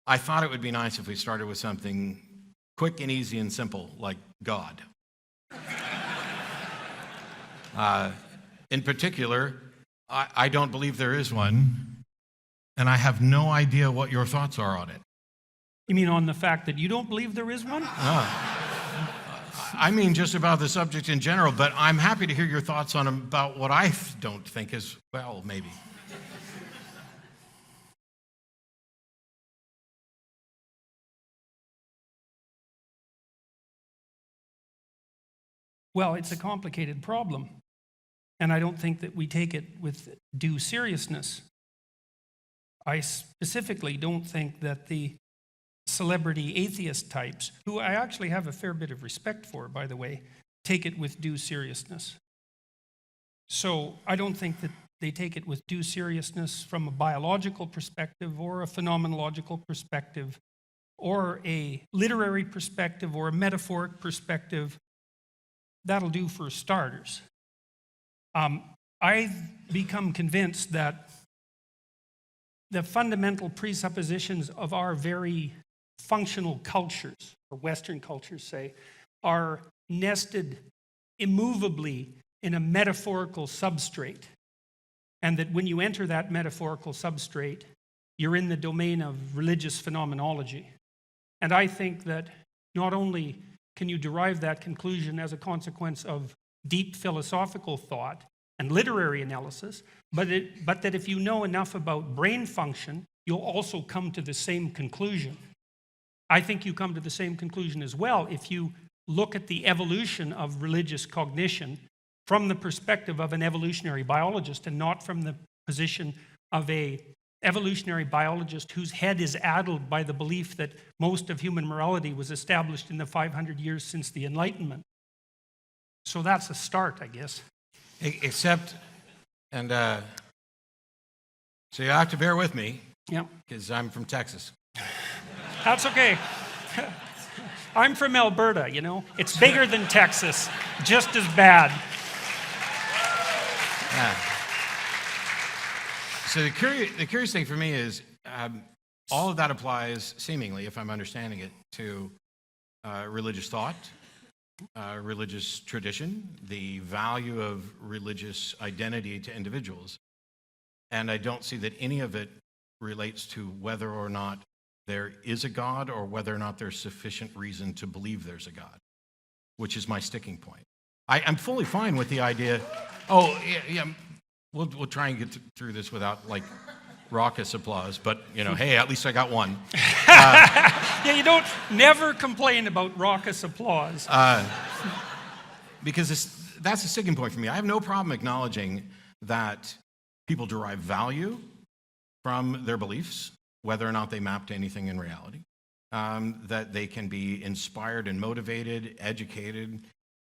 I thought it would be nice if we started with something quick and easy and simple, like God. In particular, I don't believe there is one, and I have no idea what your thoughts are on it. You mean on the fact that you don't believe there is one? I mean just about the subject in general, but I'm happy to hear your thoughts on about what I don't think as well, maybe. Well, it's a complicated problem, and I don't think that we take it with due seriousness. I specifically don't think that the celebrity atheist types, who I actually have a fair bit of respect for, by the way, take it with due seriousness. So I don't think that they take it with due seriousness from a biological perspective or a phenomenological perspective or a literary perspective or a metaphoric perspective. That'll do for starters. I've become convinced that the fundamental presuppositions of our very functional cultures, or Western cultures say, are nested immovably in a metaphorical substrate. And that when you enter that metaphorical substrate, you're in the domain of religious phenomenology. And I think that not only can you derive that conclusion as a consequence of deep philosophical thought and literary analysis, but that if you know enough about brain function, you'll also come to the same conclusion. I think you come to the same conclusion as well if you look at the evolution of religious cognition from the perspective of an evolutionary biologist and not from the position of an evolutionary biologist whose head is addled by the belief that most of human morality was established in the 500 years since the Enlightenment. So that's a start, I guess. Except, and so you have to bear with me, Yeah, because I'm from Texas. that's okay. I'm from Alberta, you know. It's bigger than Texas, just as bad. Yeah. So the curious thing for me is all of that applies seemingly, if I'm understanding it, to religious thought, religious tradition, the value of religious identity to individuals. And I don't see that any of it relates to whether or not there is a God or whether or not there's sufficient reason to believe there's a God, which is my sticking point. I'm fully fine with the idea, we'll try and get through this without, like, raucous applause, but, hey, at least I got one. Yeah, you don't never complain about raucous applause. Because that's the sticking point for me. I have no problem acknowledging that people derive value from their beliefs, whether or not they map to anything in reality, that they can be inspired and motivated, educated,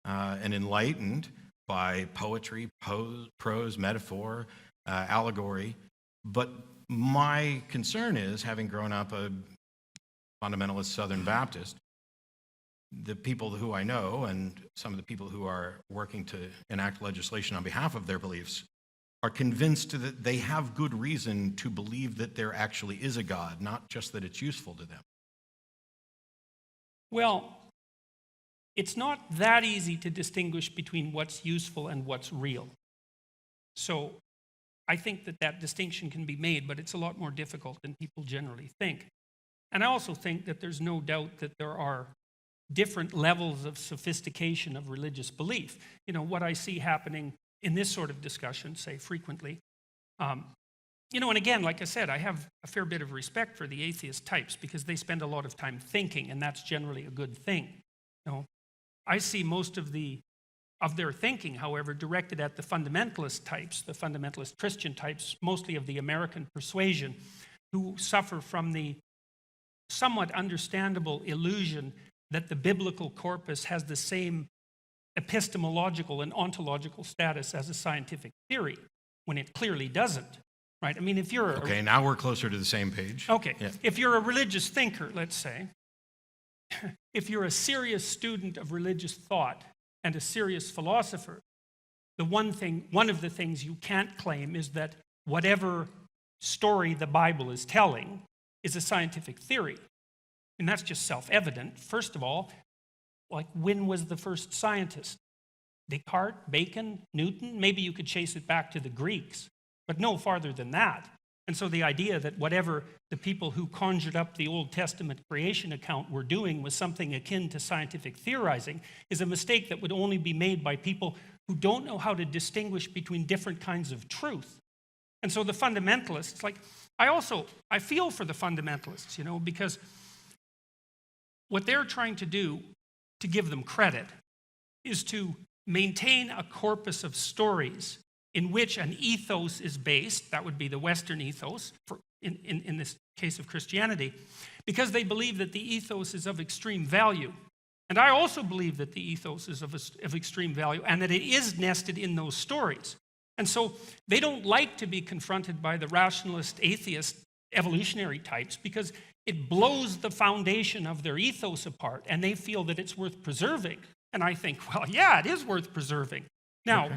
and enlightened by poetry, prose, metaphor, allegory. But my concern is, having grown up a fundamentalist Southern Baptist, the people who I know and some of the people who are working to enact legislation on behalf of their beliefs are convinced that they have good reason to believe that there actually is a God, not just that it's useful to them. Well, it's not that easy to distinguish between what's useful and what's real. So I think that distinction can be made, but it's a lot more difficult than people generally think. And I also think that there's no doubt that there are different levels of sophistication of religious belief. What I see happening in this sort of discussion, say frequently, and again, like I said, I have a fair bit of respect for the atheist types because they spend a lot of time thinking, and that's generally a good thing. I see most of their thinking, however, directed at the fundamentalist types, the fundamentalist Christian types, mostly of the American persuasion, who suffer from the somewhat understandable illusion that the biblical corpus has the same epistemological and ontological status as a scientific theory, when it clearly doesn't, right? I mean, if you're... Okay, now we're closer to the same page. Okay, yeah. If you're a religious thinker, let's say, if you're a serious student of religious thought and a serious philosopher, one of the things you can't claim is that whatever story the Bible is telling is a scientific theory. And that's just self-evident. First of all, like, when was the first scientist? Descartes, Bacon, Newton? Maybe you could chase it back to the Greeks, but no farther than that. And so the idea that whatever the people who conjured up the Old Testament creation account were doing was something akin to scientific theorizing is a mistake that would only be made by people who don't know how to distinguish between different kinds of truth. And so the fundamentalists, like, I feel for the fundamentalists, you know, because what they're trying to do, to give them credit, is to maintain a corpus of stories in which an ethos is based. That would be the Western ethos, in this case of Christianity, because they believe that the ethos is of extreme value. And I also believe that the ethos is of extreme value and that it is nested in those stories. And so they don't like to be confronted by the rationalist, atheist, evolutionary types because it blows the foundation of their ethos apart, and they feel that it's worth preserving. And I think, well, yeah, it is worth preserving. Now,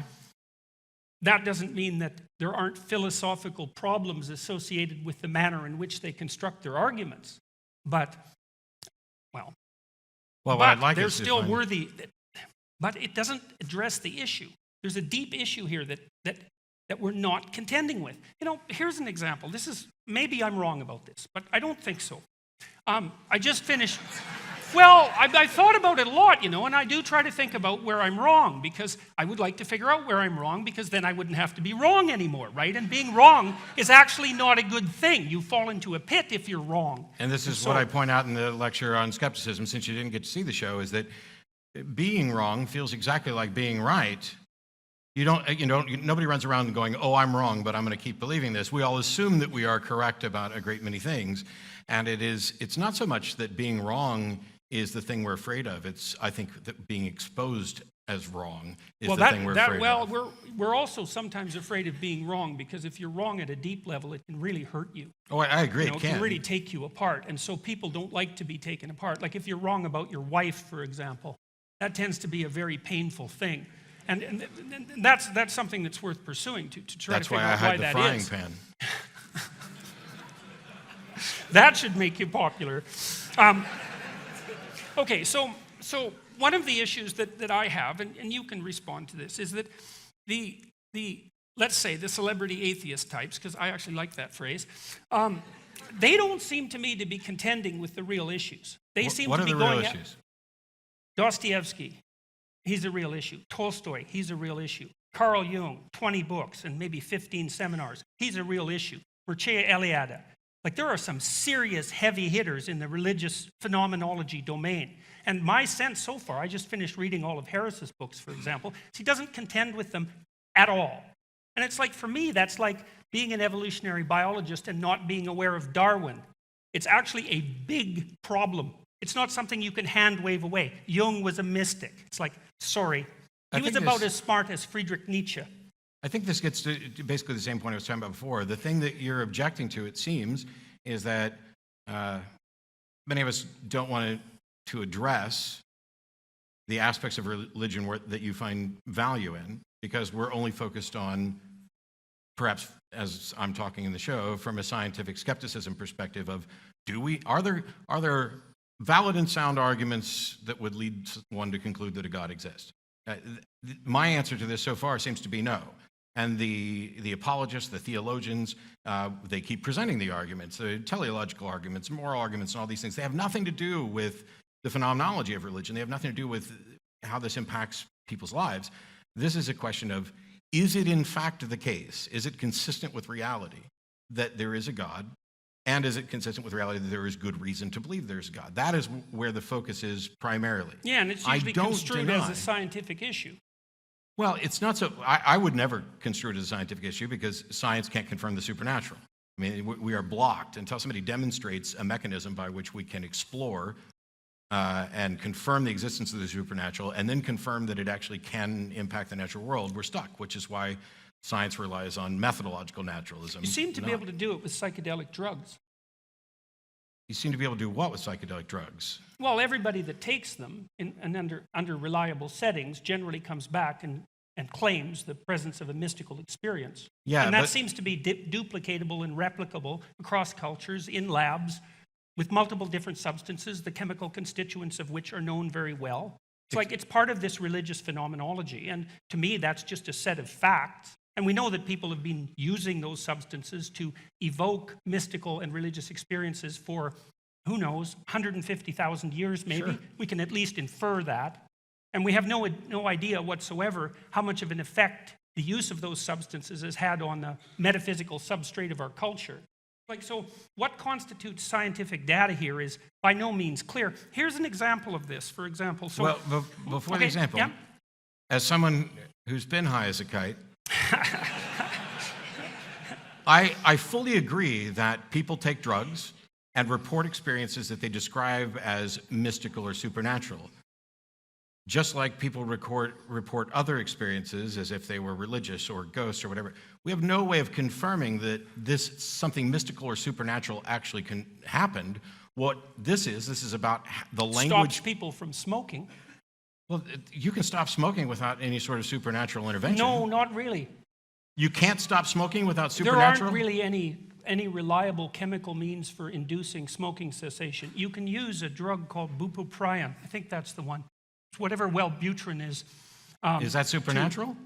that doesn't mean that there aren't philosophical problems associated with the manner in which they construct their arguments. But, well, what I'd like they're is still worthy. But it doesn't address the issue. There's a deep issue here that we're not contending with. You know, here's an example. Maybe I'm wrong about this, but I don't think so. I just finished. Well, I thought about it a lot, you know, and I do try to think about where I'm wrong, because I would like to figure out where I'm wrong, because then I wouldn't have to be wrong anymore, right? And being wrong is actually not a good thing. You fall into a pit if you're wrong. And this is what I point out in the lecture on skepticism, since you didn't get to see the show, is that being wrong feels exactly like being right. Nobody runs around going, oh, I'm wrong, but I'm going to keep believing this. We all assume that we are correct about a great many things. And it's not so much that being wrong is the thing we're afraid of. I think that being exposed as wrong is the thing we're afraid of. Well, we're also sometimes afraid of being wrong, because if you're wrong at a deep level, it can really hurt you. Oh, I agree, it can really take you apart. And so people don't like to be taken apart. Like if you're wrong about your wife, for example, that tends to be a very painful thing. And that's something that's worth pursuing to try to figure out why that is. That's why I hide the frying pan. That should make you popular. Okay, so one of the issues that I have, and you can respond to this, is that the let's say the celebrity atheist types, because I actually like that phrase, they don't seem to me to be contending with the real issues. They seem to be going. What are the real issues? Dostoevsky. He's a real issue. Tolstoy, he's a real issue. Carl Jung, 20 books and maybe 15 seminars. He's a real issue. Mircea Eliade. Like, there are some serious heavy hitters in the religious phenomenology domain. And my sense so far, I just finished reading all of Harris's books, for example, he doesn't contend with them at all. And it's like, for me, that's like being an evolutionary biologist and not being aware of Darwin. It's actually a big problem. It's not something you can hand wave away. Jung was a mystic. It's like, sorry. He was about as smart as Friedrich Nietzsche. I think this gets to basically the same point I was talking about before. The thing that you're objecting to, it seems, is that many of us don't want to address the aspects of religion that you find value in, because we're only focused on, perhaps as I'm talking in the show, from a scientific skepticism perspective of, are there valid and sound arguments that would lead one to conclude that a God exists? My answer to this so far seems to be no. And the apologists, the theologians, they keep presenting the arguments, the teleological arguments, moral arguments, and all these things. They have nothing to do with the phenomenology of religion. They have nothing to do with how this impacts people's lives. This is a question of, is it in fact the case? Is it consistent with reality that there is a God? And is it consistent with reality that there is good reason to believe there's a God? That is where the focus is primarily. Yeah, and it's usually construed as a scientific issue. Well, it's not so. I would never construe it as a scientific issue, because science can't confirm the supernatural. I mean, we are blocked until somebody demonstrates a mechanism by which we can explore and confirm the existence of the supernatural, and then confirm that it actually can impact the natural world. We're stuck, which is why science relies on methodological naturalism. You seem to be able to do it with psychedelic drugs. You seem to be able to do what with psychedelic drugs? Well, everybody that takes them under reliable settings generally comes back and and claims the presence of a mystical experience. Yeah, and that but- seems to be duplicatable and replicable across cultures in labs with multiple different substances, the chemical constituents of which are known very well. It's like it's part of this religious phenomenology. And to me, that's just a set of facts. And we know that people have been using those substances to evoke mystical and religious experiences for, who knows, 150,000 years maybe. Sure. We can at least infer that. And we have no idea whatsoever how much of an effect the use of those substances has had on the metaphysical substrate of our culture. Like, so what constitutes scientific data here is by no means clear. Here's an example of this, for example. So, Well, before the example, yeah. as someone who's been high as a kite, I fully agree that people take drugs and report experiences that they describe as mystical or supernatural. Just like people report other experiences as if they were religious or ghosts or whatever. We have no way of confirming that this something mystical or supernatural actually happened. What this is about the language. Stops people from smoking. Well, you can stop smoking without any sort of supernatural intervention. No, not really. You can't stop smoking without supernatural? There aren't really any reliable chemical means for inducing smoking cessation. You can use a drug called bupropion. I think that's the one. It's whatever Wellbutrin is. Is that supernatural?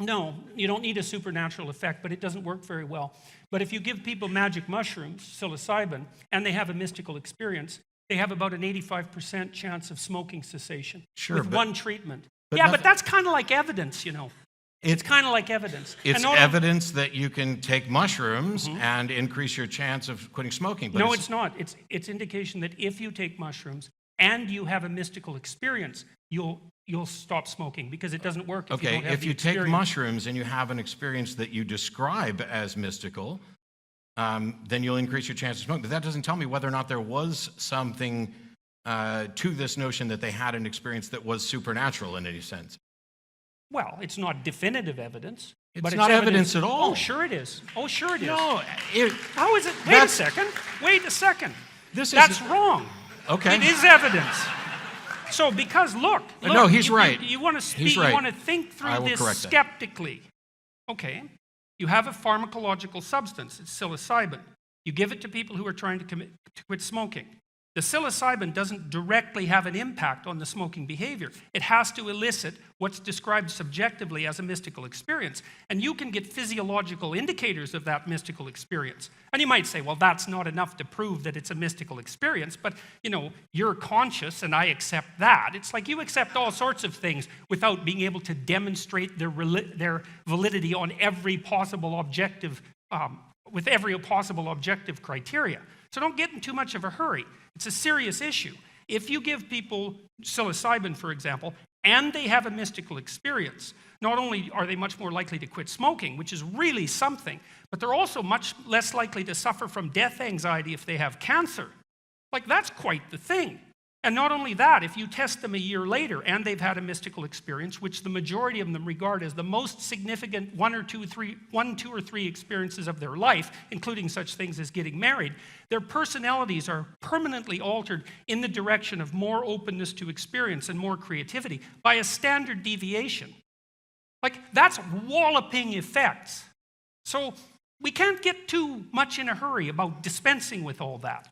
No, you don't need a supernatural effect, but it doesn't work very well. But if you give people magic mushrooms, psilocybin, and they have a mystical experience, they have about an 85% chance of smoking cessation with one treatment. But that's kind of like evidence, you know. It's kind of like evidence. It's evidence that you can take mushrooms and increase your chance of quitting smoking. But no, it's not. It's indication that if you take mushrooms and you have a mystical experience, you'll stop smoking because it doesn't work if you don't have if the you experience. take mushrooms and you have an experience that you describe as mystical, then you'll increase your chance of smoking. But that doesn't tell me whether or not there was something to this notion that they had an experience that was supernatural in any sense. Well, it's not definitive evidence. It's not evidence at all. Oh, sure it is. Oh, sure it is. No, How is it? Wait a second. Wait a second. That's wrong. Okay. It is evidence. So, because look, no, he's right. You want to speak. He's right. You want to think through this skeptically. Okay. You have a pharmacological substance. It's psilocybin. You give it to people who are trying to quit smoking. The psilocybin doesn't directly have an impact on the smoking behavior. It has to elicit what's described subjectively as a mystical experience. And you can get physiological indicators of that mystical experience. And you might say, well, that's not enough to prove that it's a mystical experience, but, you know, you're conscious and I accept that. It's like you accept all sorts of things without being able to demonstrate their validity on every possible objective, with every possible objective criteria. So don't get in too much of a hurry. It's a serious issue. If you give people psilocybin, for example, and they have a mystical experience, not only are they much more likely to quit smoking, which is really something, but they're also much less likely to suffer from death anxiety if they have cancer. Like, that's quite the thing. And not only that, if you test them a year later and they've had a mystical experience, which the majority of them regard as the most significant one, two, or three experiences of their life, including such things as getting married, their personalities are permanently altered in the direction of more openness to experience and more creativity by a standard deviation. Like, that's walloping effects. So we can't get too much in a hurry about dispensing with all that.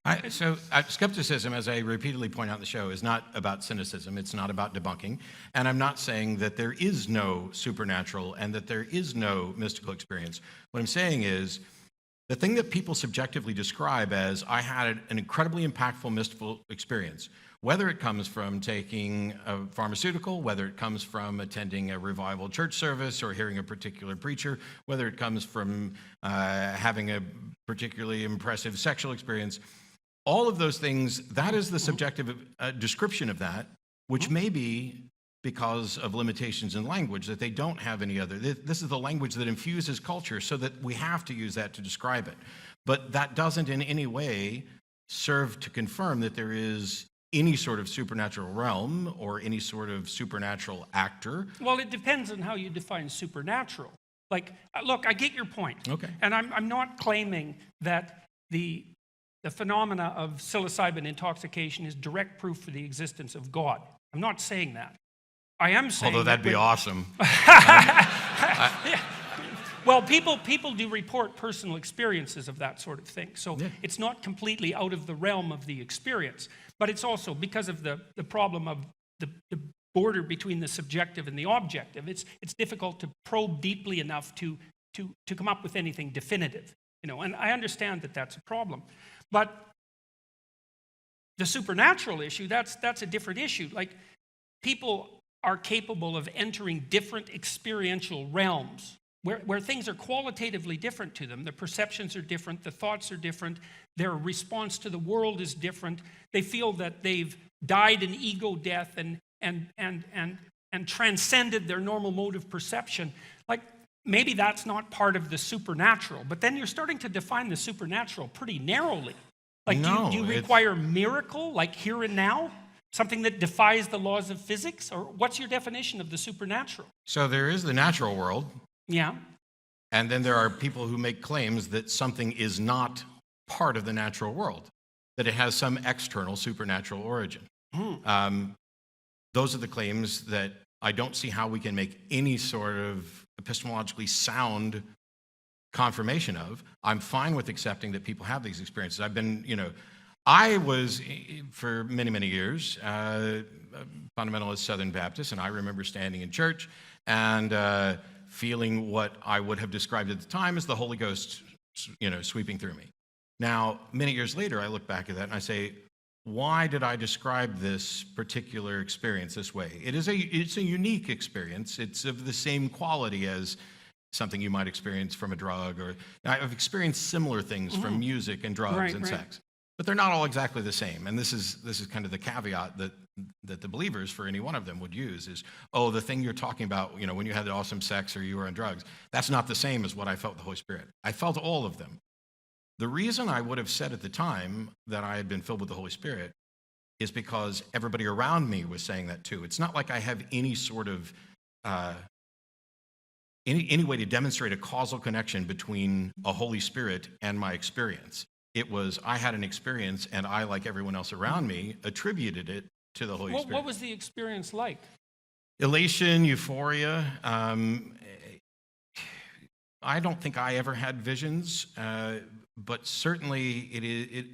Skepticism, as I repeatedly point out in the show, is not about cynicism. It's not about debunking. And I'm not saying that there is no supernatural and that there is no mystical experience. What I'm saying is the thing that people subjectively describe as, I had an incredibly impactful mystical experience, whether it comes from taking a pharmaceutical, whether it comes from attending a revival church service or hearing a particular preacher, whether it comes from having a particularly impressive sexual experience, all of those things, that is the subjective description of that, which may be because of limitations in language, that they don't have any other. This is the language that infuses culture so that we have to use that to describe it. But that doesn't in any way serve to confirm that there is any sort of supernatural realm or any sort of supernatural actor. Well, it depends on how you define supernatural. Like, look, I get your point. Okay. And I'm not claiming that the phenomena of psilocybin intoxication is direct proof for the existence of God. I'm not saying that. I am saying... Although that'd be awesome. Well, people do report personal experiences of that sort of thing. So Yeah. it's not completely out of the realm of the experience. But it's also because of the problem of the border between the subjective and the objective. It's difficult to probe deeply enough to come up with anything definitive. And I understand that that's a problem. But the supernatural issue, that's a different issue. Like, people are capable of entering different experiential realms where things are qualitatively different to them. The perceptions are different, the thoughts are different, their response to the world is different. They feel that they've died an ego death and transcended their normal mode of perception. Like, maybe that's not part of the supernatural, but then you're starting to define the supernatural pretty narrowly. Like, No, do you require miracle, like here and now? Something that defies the laws of physics? Or what's your definition of the supernatural? So there is the natural world, Yeah. and then there are people who make claims that something is not part of the natural world, that it has some external supernatural origin. Those are the claims that I don't see how we can make any sort of epistemologically sound confirmation of. I'm fine with accepting that people have these experiences. I was, for many, many years, a fundamentalist Southern Baptist, and I remember standing in church and feeling what I would have described at the time as the Holy Ghost, sweeping through me. Now, many years later, I look back at that and I say, why did I describe this particular experience this way? It's a unique experience. It's of the same quality as something you might experience from a drug, or I've experienced similar things from music and drugs and sex, but they're not all exactly the same. And this is kind of the caveat that the believers, for any one of them, would use is, oh, the thing you're talking about, when you had the awesome sex or you were on drugs, that's not the same as what I felt the Holy Spirit. I felt all of them. The reason I would have said at the time that I had been filled with the Holy Spirit is because everybody around me was saying that too. It's not like I have any sort of any way to demonstrate a causal connection between a Holy Spirit and my experience. It was, I had an experience, and I, like everyone else around me, attributed it to the Holy Spirit. What was the experience like? Elation, euphoria. I don't think I ever had visions, but certainly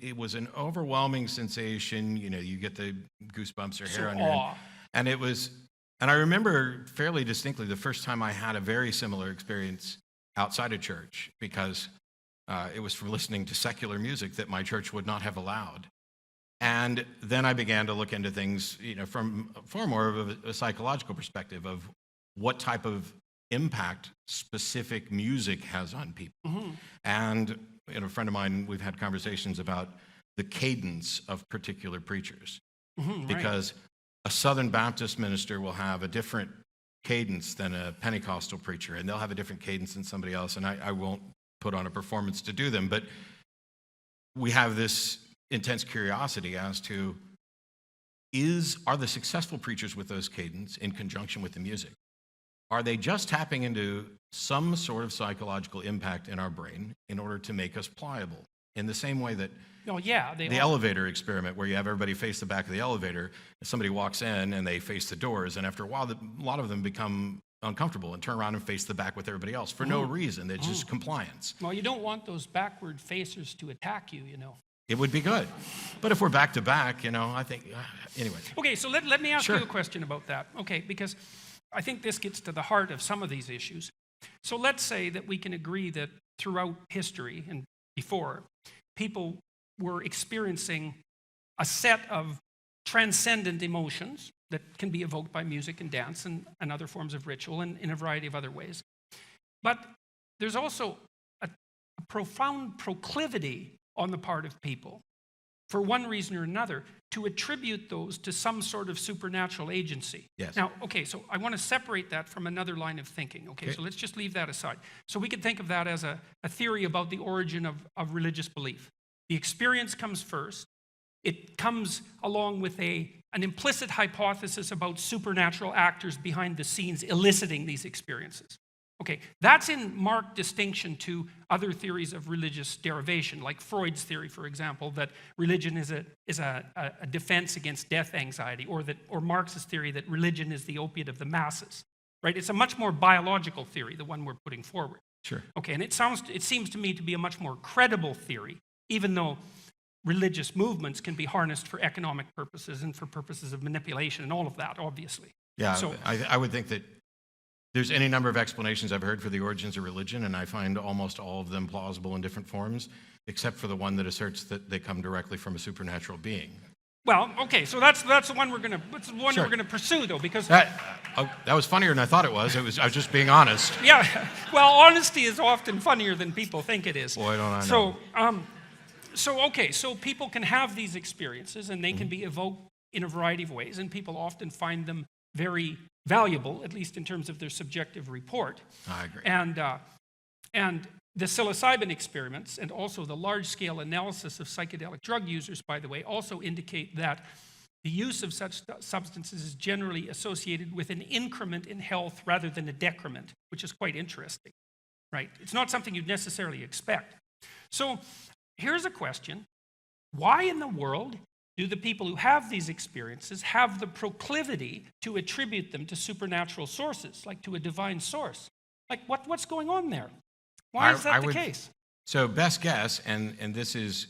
it was an overwhelming sensation. You get the goosebumps or hair on your head. And I remember fairly distinctly the first time I had a very similar experience outside of church, because it was from listening to secular music that my church would not have allowed. And then I began to look into things, from far more of a psychological perspective of what type of impact specific music has on people. Mm-hmm. And a friend of mine, we've had conversations about the cadence of particular preachers, because a Southern Baptist minister will have a different cadence than a Pentecostal preacher, and they'll have a different cadence than somebody else, and I won't put on a performance to do them, but we have this intense curiosity as to, are the successful preachers with those cadence in conjunction with the music, are they just tapping into some sort of psychological impact in our brain in order to make us pliable? In the same way that the elevator experiment, where you have everybody face the back of the elevator, and somebody walks in and they face the doors, and after a while, a lot of them become uncomfortable and turn around and face the back with everybody else for no reason. It's just compliance. Well, you don't want those backward facers to attack you, It would be good. But if we're back to back, I think, anyway. Okay, so let me ask you a question about that. Okay, because I think this gets to the heart of some of these issues. So let's say that we can agree that throughout history and before, people were experiencing a set of transcendent emotions that can be evoked by music and dance and other forms of ritual and in a variety of other ways. But there's also a profound proclivity on the part of people, for one reason or another, to attribute those to some sort of supernatural agency. Yes. Now, okay, so I want to separate that from another line of thinking, okay? So let's just leave that aside. So we could think of that as a theory about the origin of religious belief. The experience comes first. It comes along with an implicit hypothesis about supernatural actors behind the scenes eliciting these experiences. Okay, that's in marked distinction to other theories of religious derivation, like Freud's theory, for example, that religion is a defense against death anxiety, or Marx's theory that religion is the opiate of the masses, right? It's a much more biological theory, the one we're putting forward. Sure. Okay, and it seems to me to be a much more credible theory, even though religious movements can be harnessed for economic purposes and for purposes of manipulation and all of that, obviously. Yeah, So, I would think that there's any number of explanations I've heard for the origins of religion, and I find almost all of them plausible in different forms, except for the one that asserts that they come directly from a supernatural being. well, okay, so that's the one we're gonna Sure. we're gonna pursue, though, because That was funnier than I thought it was. I was just being honest. yeah, well, honesty is often funnier than people think it is. Boy, don't I know. So people can have these experiences, and they can be evoked in a variety of ways, and people often find them very valuable, at least in terms of their subjective report. I agree. And the psilocybin experiments, and also the large-scale analysis of psychedelic drug users, by the way, also indicate that the use of such substances is generally associated with an increment in health rather than a decrement, which is quite interesting, right? It's not something you'd necessarily expect. So here's a question. Why in the world do the people who have these experiences have the proclivity to attribute them to supernatural sources, like to a divine source? Like, what's going on there? Why is that the case? So best guess, and this is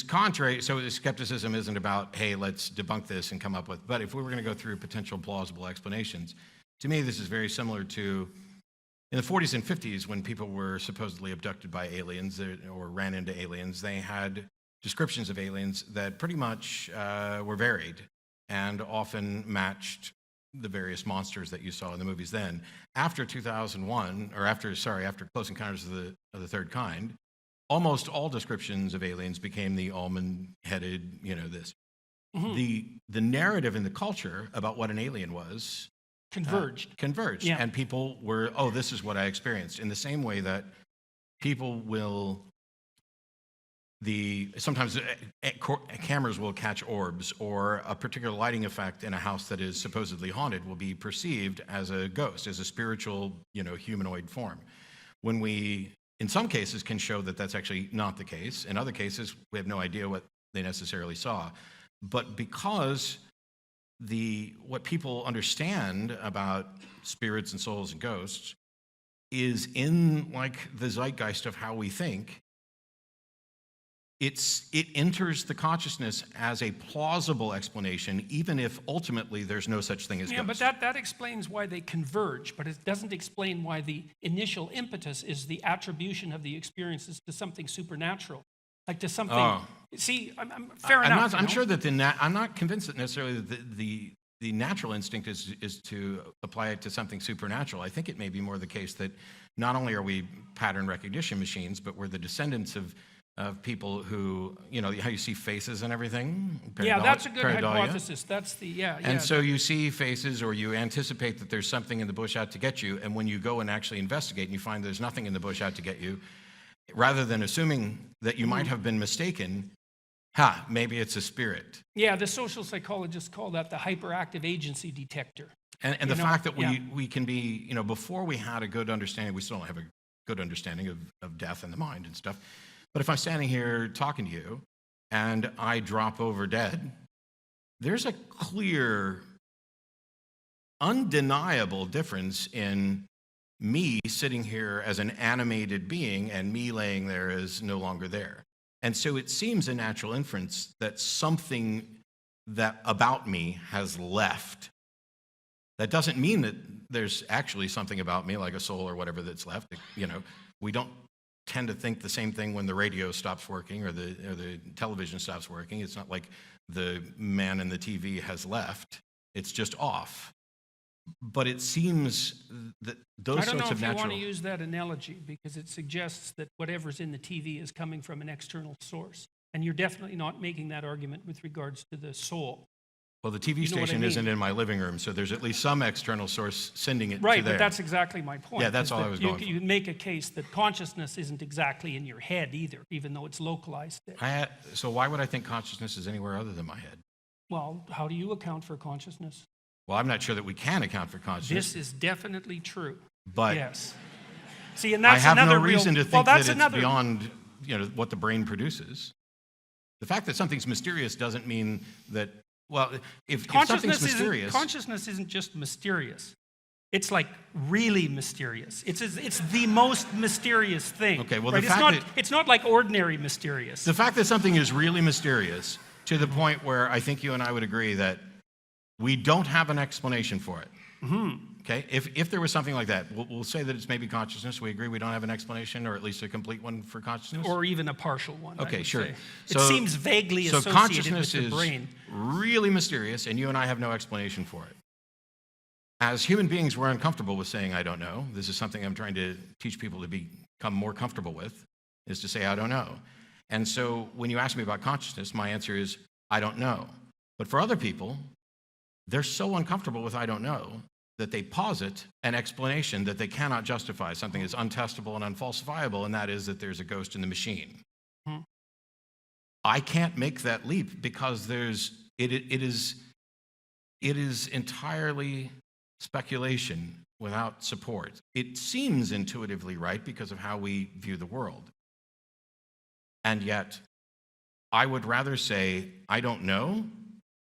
contrary. So the skepticism isn't about, hey, let's debunk this and come up with. But if we were going to go through potential plausible explanations, to me this is very similar to in the 40s and 50s when people were supposedly abducted by aliens or ran into aliens. They had descriptions of aliens that pretty much were varied and often matched the various monsters that you saw in the movies then. After 2001, or after Close Encounters of the Third Kind, almost all descriptions of aliens became the almond-headed, this. Mm-hmm. The narrative in the culture about what an alien was converged. Yeah. And people were, this is what I experienced. In the same way that people will sometimes cameras will catch orbs, or a particular lighting effect in a house that is supposedly haunted will be perceived as a ghost, as a spiritual, humanoid form. When we, in some cases, can show that that's actually not the case. In other cases, we have no idea what they necessarily saw. But because what people understand about spirits and souls and ghosts is in the zeitgeist of how we think, it enters the consciousness as a plausible explanation, even if ultimately there's no such thing as ghosts. But that explains why they converge, but it doesn't explain why the initial impetus is the attribution of the experiences to something supernatural, like to something. Oh. See, fair enough. I'm sure that I'm not convinced that necessarily the natural instinct is to apply it to something supernatural. I think it may be more the case that not only are we pattern recognition machines, but we're the descendants of people who, how you see faces and everything. Yeah, that's a good hypothesis. That's And so you see faces, or you anticipate that there's something in the bush out to get you, and when you go and actually investigate and you find there's nothing in the bush out to get you, rather than assuming that you might have been mistaken, maybe it's a spirit. Yeah, the social psychologists call that the hyperactive agency detector. And the fact that we can be, before we had a good understanding, we still don't have a good understanding of death and the mind and stuff. But if I'm standing here talking to you and I drop over dead, there's a clear, undeniable difference in me sitting here as an animated being and me laying there as no longer there. And so it seems a natural inference that something that about me has left. That doesn't mean that there's actually something about me, like a soul or whatever, that's left. We don't tend to think the same thing when the radio stops working or the television stops working. It's not like the man in the TV has left. It's just off. But it seems that those sorts of natural... I don't know if you want to use that analogy, because it suggests that whatever's in the TV is coming from an external source. And you're definitely not making that argument with regards to the soul. Well, the TV station isn't in my living room, so there's at least some external source sending it to there. Right, but that's exactly my point. Yeah, that's all I was going for. You make a case that consciousness isn't exactly in your head either, even though it's localized there. So why would I think consciousness is anywhere other than my head? Well, how do you account for consciousness? Well, I'm not sure that we can account for consciousness. This is definitely true. But Yes. See, and I that's have no another reason real, to well, think that that's it's another, beyond what the brain produces. The fact that something's mysterious doesn't mean that, well, if something's mysterious. Consciousness isn't just mysterious. It's like really mysterious. It's the most mysterious thing. Okay, well, right? the fact it's not like ordinary mysterious. The fact that something is really mysterious to the point where I think you and I would agree that we don't have an explanation for it. Okay, if there was something like that, we'll say that it's maybe consciousness. We agree we don't have an explanation, or at least a complete one for consciousness. Or even a partial one. I Okay, would sure. say. So, it seems vaguely so associated consciousness with the is brain. really mysterious, and you and I have no explanation for it. As human beings, we're uncomfortable with saying, I don't know. This is something I'm trying to teach people to become more comfortable with, is to say, I don't know. And so when you ask me about consciousness, my answer is, I don't know. But for other people, they're so uncomfortable with I don't know that they posit an explanation that they cannot justify. Something is untestable and unfalsifiable, and that is that there's a ghost in the machine. I can't make that leap because it is entirely speculation without support. It seems intuitively right because of how we view the world. And yet, I would rather say, I don't know,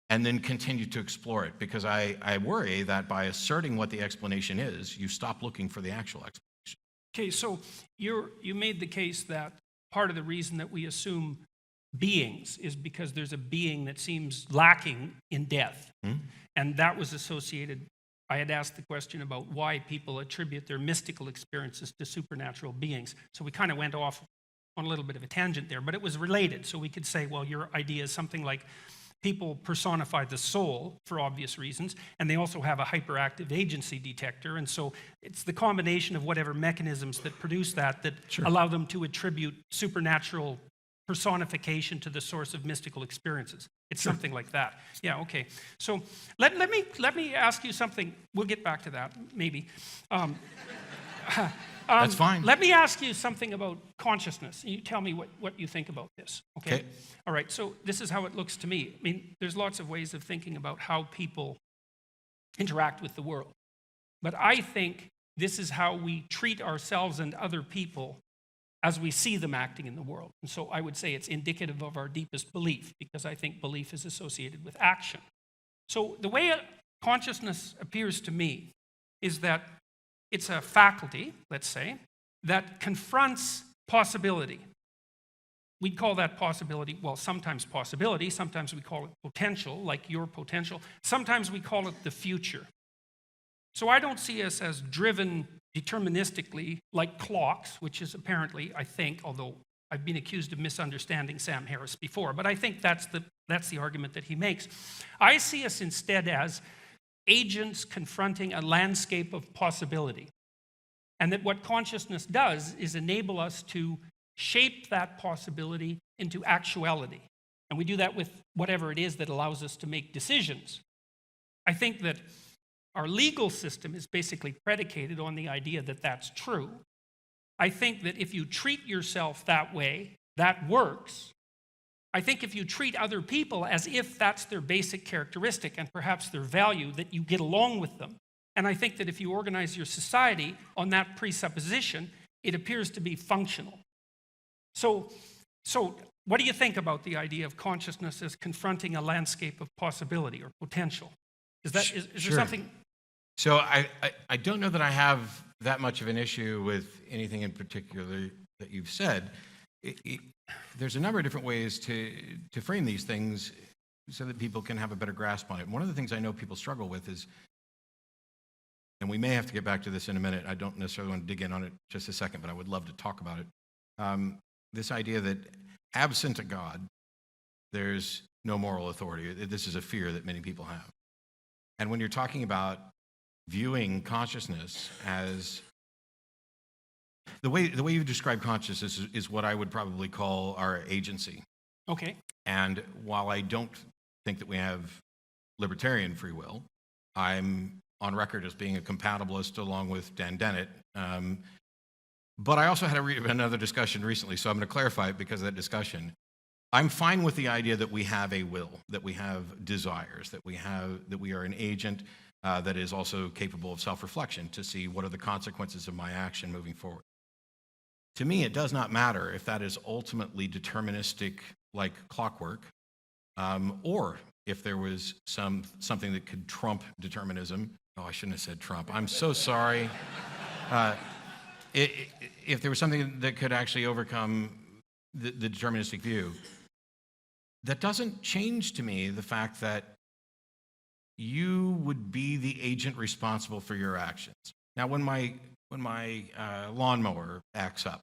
and then continue to explore it, because I worry that by asserting what the explanation is, you stop looking for the actual explanation. Okay, so you made the case that part of the reason that we assume beings is because there's a being that seems lacking in death. And that was associated, I had asked the question about why people attribute their mystical experiences to supernatural beings. So we kind of went off on a little bit of a tangent there, but it was related. So we could say, well, your idea is something like people personify the soul for obvious reasons, and they also have a hyperactive agency detector. And so it's the combination of whatever mechanisms that produce that Sure. allow them to attribute supernatural personification to the source of mystical experiences. It's Sure. something like that. Yeah, okay. So let me ask you something. We'll get back to that, maybe. That's fine. Let me ask you something about consciousness. You tell me what you think about this. Okay. All right, so this is how it looks to me. I mean, there's lots of ways of thinking about how people interact with the world. But I think this is how we treat ourselves and other people as we see them acting in the world. And so I would say it's indicative of our deepest belief, because I think belief is associated with action. So the way consciousness appears to me is that it's a faculty, let's say, that confronts possibility. We'd call that possibility, well, sometimes possibility, sometimes we call it potential, like your potential. Sometimes we call it the future. So I don't see us as driven deterministically like clocks, which is apparently, I think, although I've been accused of misunderstanding Sam Harris before, but I think that's the argument that he makes. I see us instead as agents confronting a landscape of possibility. And that what consciousness does is enable us to shape that possibility into actuality. And we do that with whatever it is that allows us to make decisions. I think that our legal system is basically predicated on the idea that that's true. I think that if you treat yourself that way, that works. I think if you treat other people as if that's their basic characteristic and perhaps their value, that you get along with them. And I think that if you organize your society on that presupposition, it appears to be functional. So what do you think about the idea of consciousness as confronting a landscape of possibility or potential? Is there Sure. something? So I don't know that I have that much of an issue with anything in particular that you've said. There's a number of different ways to frame these things so that people can have a better grasp on it. One of the things I know people struggle with is, and we may have to get back to this in a minute, I don't necessarily want to dig in on it just a second, but I would love to talk about it. This idea that absent a God, there's no moral authority. This is a fear that many people have. And when you're talking about viewing consciousness as the way you describe consciousness is what I would probably call our agency. Okay. And while I don't think that we have libertarian free will, I'm on record as being a compatibilist along with Dan Dennett. But I also had another discussion recently, so I'm going to clarify it because of that discussion. I'm fine with the idea that we have a will, that we have desires, that we are an agent that is also capable of self-reflection to see what are the consequences of my action moving forward. To me, it does not matter if that is ultimately deterministic, like clockwork, or if there was something that could trump determinism. Oh, I shouldn't have said Trump. I'm so sorry. If there was something that could actually overcome the deterministic view, that doesn't change to me the fact that you would be the agent responsible for your actions. Now, when my lawnmower acts up,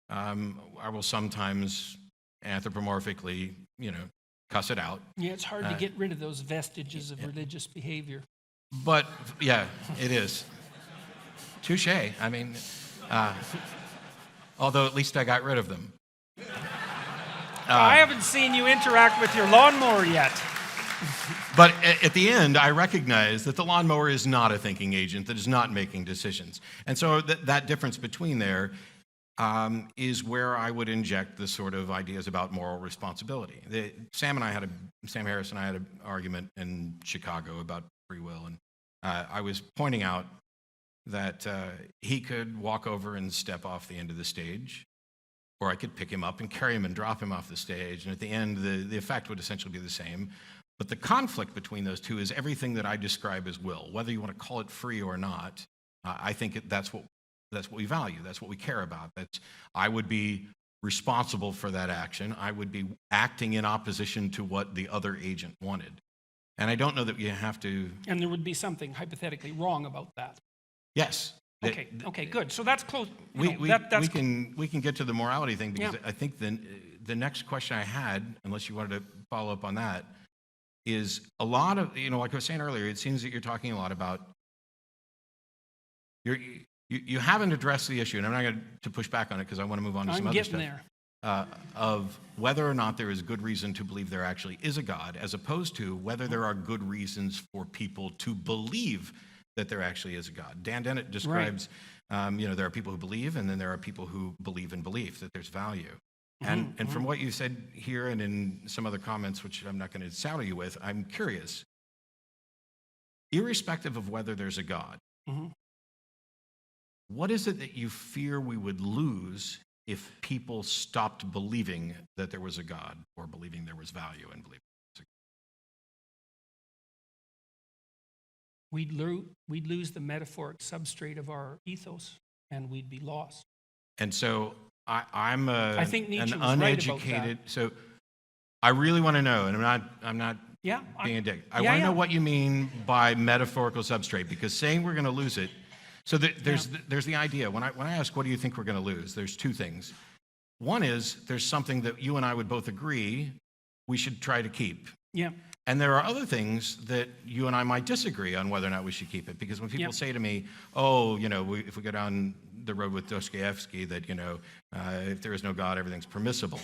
I will sometimes anthropomorphically, cuss it out. Yeah, it's hard to get rid of those vestiges of religious behavior. But yeah, it is. Touche. I mean, although at least I got rid of them. I haven't seen you interact with your lawnmower yet. But at the end, I recognize that the lawnmower is not a thinking agent, that is not making decisions. And so that difference between there is where I would inject the sort of ideas about moral responsibility. Sam Harris and I had an argument in Chicago about free will, and I was pointing out that he could walk over and step off the end of the stage, or I could pick him up and carry him and drop him off the stage, and at the end, the effect would essentially be the same. But the conflict between those two is everything that I describe as will. Whether you want to call it free or not, I think that's what we value. That's what we care about. I would be responsible for that action. I would be acting in opposition to what the other agent wanted. And I don't know that you have to... And there would be something hypothetically wrong about that. Yes. Okay, good. So that's close. We can get to the morality thing, because I think the next question I had, unless you wanted to follow up on that, is a lot of, like I was saying earlier, it seems that you're talking a lot about, you haven't addressed the issue, and I'm not going to push back on it because I want to move on to some other stuff. I'm getting there. Of whether or not there is good reason to believe there actually is a God, as opposed to whether there are good reasons for people to believe that there actually is a God. Dan Dennett describes, there are people who believe, and then there are people who believe in belief, that there's value. And from what you said here and in some other comments, which I'm not going to saddle you with, I'm curious, irrespective of whether there's a God, what is it that you fear we would lose if people stopped believing that there was a God, or believing there was value in believing there was a God? We'd lose the metaphoric substrate of our ethos, and we'd be lost. And so I'm I think Nietzsche an was uneducated. right about that. So I really want to know, and I'm not being a dick. I want to know what you mean by metaphorical substrate, because saying we're going to lose it. So there's the idea. When I ask, what do you think we're going to lose? There's two things. One is there's something that you and I would both agree we should try to keep. Yeah. And there are other things that you and I might disagree on whether or not we should keep it. Because when people say to me, oh, if we go down the road with Dostoevsky, that, if there is no God, everything's permissible.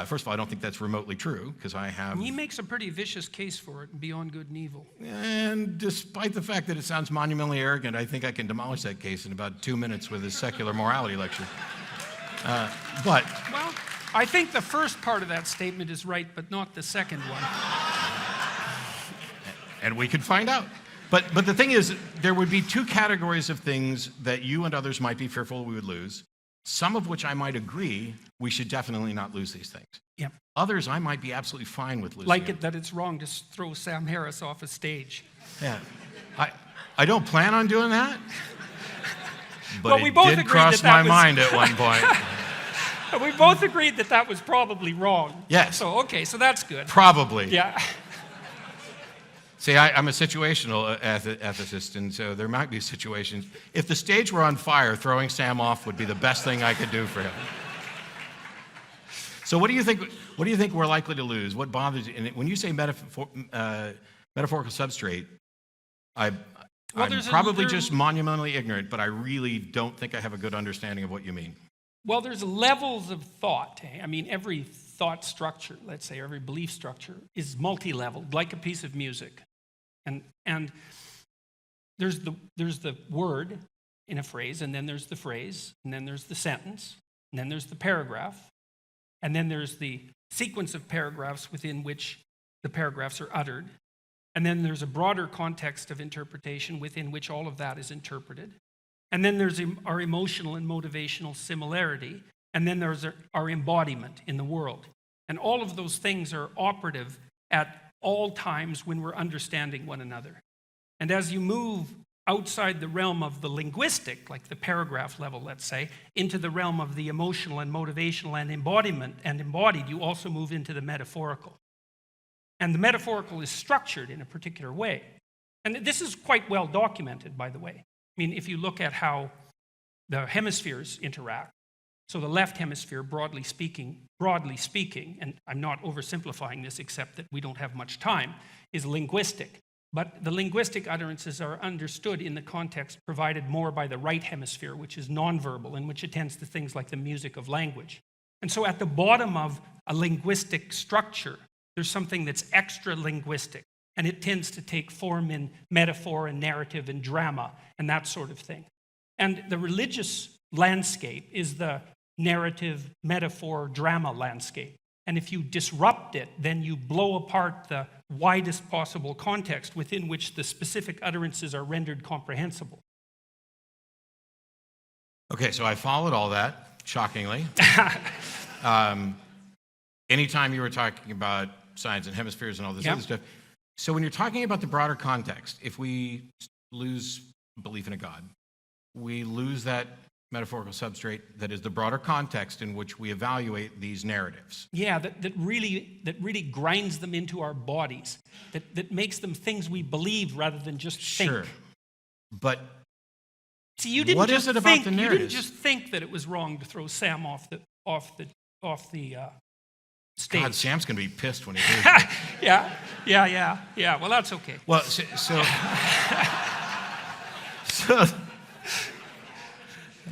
First of all, I don't think that's remotely true, because I have... He makes a pretty vicious case for it, beyond good and evil. And despite the fact that it sounds monumentally arrogant, I think I can demolish that case in about 2 minutes with a secular morality lecture. Well, I think the first part of that statement is right, but not the second one. And we could find out. But the thing is, there would be two categories of things that you and others might be fearful we would lose, some of which I might agree we should definitely not lose these things. Yep. Others I might be absolutely fine with losing. Like that it's wrong to throw Sam Harris off a stage. Yeah. I don't plan on doing that, but well, we both it did cross my mind at one point. We both agreed that was probably wrong. Yes. So that's good. Probably. Yeah. See, I'm a situational ethicist, and so there might be situations. If the stage were on fire, throwing Sam off would be the best thing I could do for him. So what do you think we're likely to lose? What bothers you? And when you say metaphorical substrate, I'm probably just monumentally ignorant, but I really don't think I have a good understanding of what you mean. Well, there's levels of thought. I mean, every thought structure, let's say, every belief structure is multi-leveled, like a piece of music. And there's the word in a phrase, and then there's the phrase, and then there's the sentence, and then there's the paragraph, and then there's the sequence of paragraphs within which the paragraphs are uttered, And then there's a broader context of interpretation within which all of that is interpreted. And then there's our emotional and motivational similarity. And then there's our embodiment in the world. And all of those things are operative at all times when we're understanding one another. And as you move outside the realm of the linguistic, like the paragraph level, let's say, into the realm of the emotional and motivational and embodiment and embodied, you also move into the metaphorical. And the metaphorical is structured in a particular way. And this is quite well documented, by the way. I mean, if you look at how the hemispheres interact, so the left hemisphere, broadly speaking, and I'm not oversimplifying this except that we don't have much time, is linguistic. But the linguistic utterances are understood in the context provided more by the right hemisphere, which is nonverbal and which attends to things like the music of language. And so at the bottom of a linguistic structure, there's something that's extra linguistic, and it tends to take form in metaphor and narrative and drama and that sort of thing. And the religious landscape is the narrative, metaphor, drama landscape. And if you disrupt it, then you blow apart the widest possible context within which the specific utterances are rendered comprehensible. Okay, so I followed all that, shockingly. Anytime you were talking about signs and hemispheres and all this other stuff. So when you're talking about the broader context, if we lose belief in a God, we lose that metaphorical substrate that is the broader context in which we evaluate these narratives. Yeah, that really grinds them into our bodies, that makes them things we believe rather than just think. Sure, but see, you didn't what just is it about think, the you narratives? didn't just think that it was wrong to throw Sam off the stage. God, Sam's going to be pissed when he hears it. Yeah. Well, that's okay. Well, so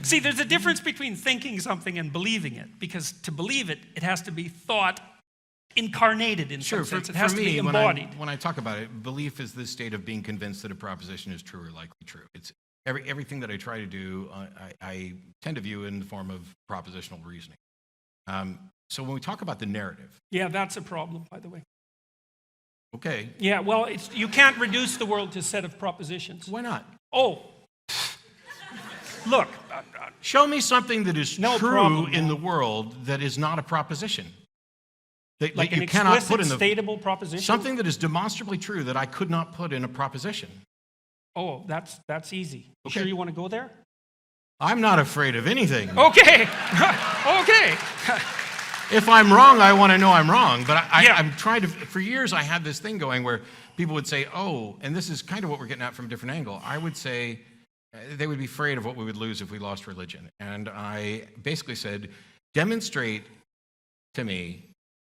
See, there's a difference between thinking something and believing it, because to believe it, it has to be thought incarnated in some sense. It has to be embodied. When I talk about it, belief is this state of being convinced that a proposition is true or likely true. It's everything that I try to do, I tend to view in the form of propositional reasoning. So when we talk about the narrative. Yeah, that's a problem, by the way. Okay. Yeah, well, you can't reduce the world to a set of propositions. Why not? Oh, look. Show me something that is true in no. the world that is not a proposition. That Like you an cannot explicit, put in the statable proposition? something that is demonstrably true that I could not put in a proposition. Oh, that's easy. Okay. Sure you want to go there? I'm not afraid of anything. Okay. Okay. If I'm wrong, I want to know I'm wrong. But Yeah. I'm trying to, for years I had this thing going where people would say, oh, and this is kind of what we're getting at from a different angle. I would say they would be afraid of what we would lose if we lost religion. And I basically said, demonstrate to me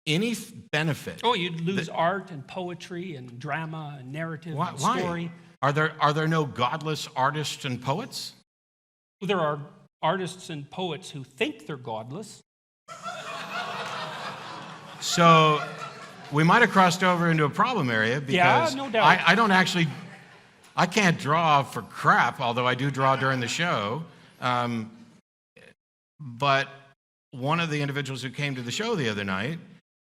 any benefit. Oh, you'd lose art and poetry and drama and narrative and story. Are there no godless artists and poets? Well, there are artists and poets who think they're godless. So we might have crossed over into a problem area because no doubt. I can't draw for crap, although I do draw during the show. But one of the individuals who came to the show the other night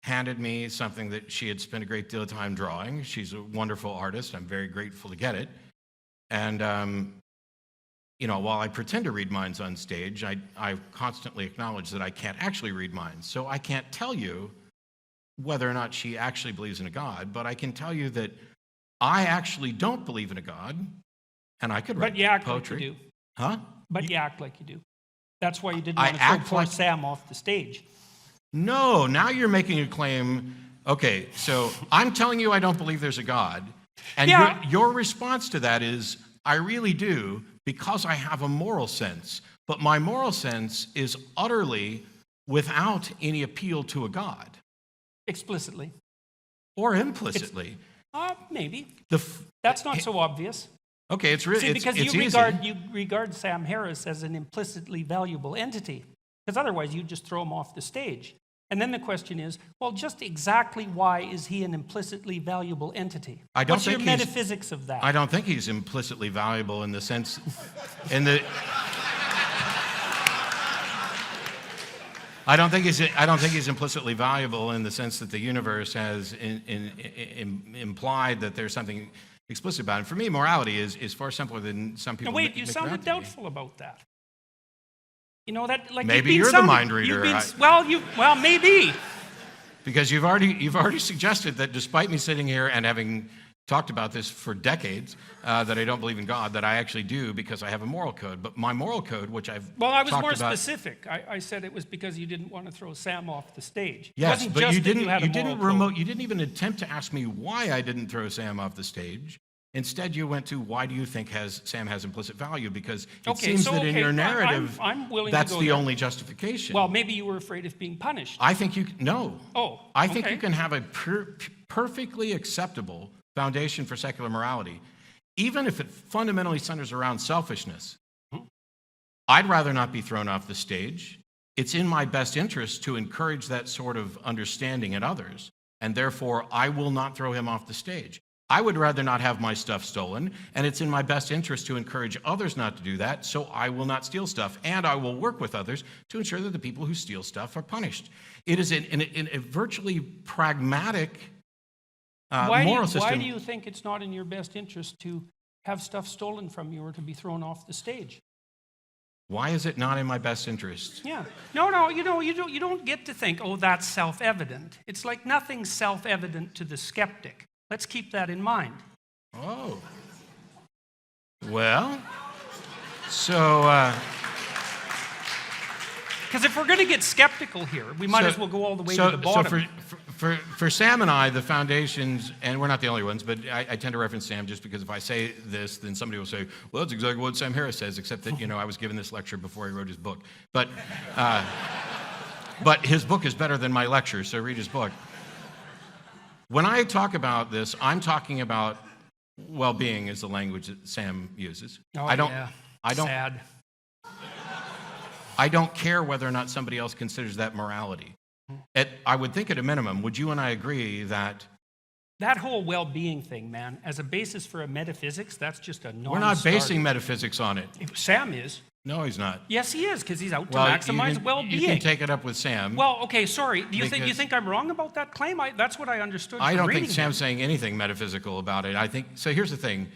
handed me something that she had spent a great deal of time drawing. She's a wonderful artist. I'm very grateful to get it. And, while I pretend to read minds on stage, I constantly acknowledge that I can't actually read minds. So I can't tell you whether or not she actually believes in a God, but I can tell you that I actually don't believe in a God, and I could write But you act poetry. like you do. Huh? But you act like you do. That's why you didn't I want to throw act poor like- Sam off the stage. No, now you're making a claim. Okay, so I'm telling you I don't believe there's a God, and Yeah. your response to that is, I really do, because I have a moral sense. But my moral sense is utterly without any appeal to a God. Explicitly. Or implicitly. Maybe. The f- That's not so obvious. okay, it's really See, it's because easy. you regard Sam Harris as an implicitly valuable entity. Because otherwise you just throw him off the stage. And then the question is, well, just exactly why is he an implicitly valuable entity? I don't What's think your metaphysics of that? I don't think he's implicitly valuable in the sense, in the. I don't think he's implicitly valuable in the sense that the universe has implied that there's something explicit about it. For me, morality is far simpler than some people. Now wait, make you it out sounded to be. doubtful about that. You know that, like Maybe you've been you're the mind reader. You've been, well, maybe. Because you've already suggested that despite me sitting here and having talked about this for decades, that I don't believe in God, that I actually do because I have a moral code. But my moral code, which I've I was talked more about, specific. I said it was because you didn't want to throw Sam off the stage. yes, it wasn't but just you that didn't. you had a moral code. You didn't even attempt to ask me why I didn't throw Sam off the stage. Instead, you went to why do you think Sam has implicit value? Because it seems that in your narrative, I'm willing that's to go the there. only justification. Well, maybe you were afraid of being punished. I think you no. Oh, I think okay. you can have a perfectly acceptable foundation for secular morality, even if it fundamentally centers around selfishness. I'd rather not be thrown off the stage. It's in my best interest to encourage that sort of understanding in others, and therefore I will not throw him off the stage. I would rather not have my stuff stolen, and it's in my best interest to encourage others not to do that, so I will not steal stuff, and I will work with others to ensure that the people who steal stuff are punished. It is in a virtually pragmatic moral system. Why do you think it's not in your best interest to have stuff stolen from you or to be thrown off the stage? Why is it not in my best interest? Yeah. No, you don't get to think, oh, that's self-evident. It's like nothing's self-evident to the skeptic. Let's keep that in mind. Oh. Well, so... Because if we're going to get skeptical here, we might as well go all the way to the bottom. So for Sam and I, the foundations, and we're not the only ones, but I tend to reference Sam just because if I say this, then somebody will say, well, that's exactly what Sam Harris says, except that, I was given this lecture before he wrote his book. But his book is better than my lecture, so read his book. When I talk about this, I'm talking about well-being is the language that Sam uses. Oh, sad. I don't care whether or not somebody else considers that morality. I would think at a minimum, would you and I agree that... That whole well-being thing, man, as a basis for a metaphysics, that's just a non-starter. We're not basing metaphysics on it. Sam is. No, he's not. Yes, he is, because he's out to maximize well-being. You can take it up with Sam. Well, okay, sorry. Do you think I'm wrong about that claim? That's what I understood from I don't reading think Sam's saying anything metaphysical about it. So here's the thing.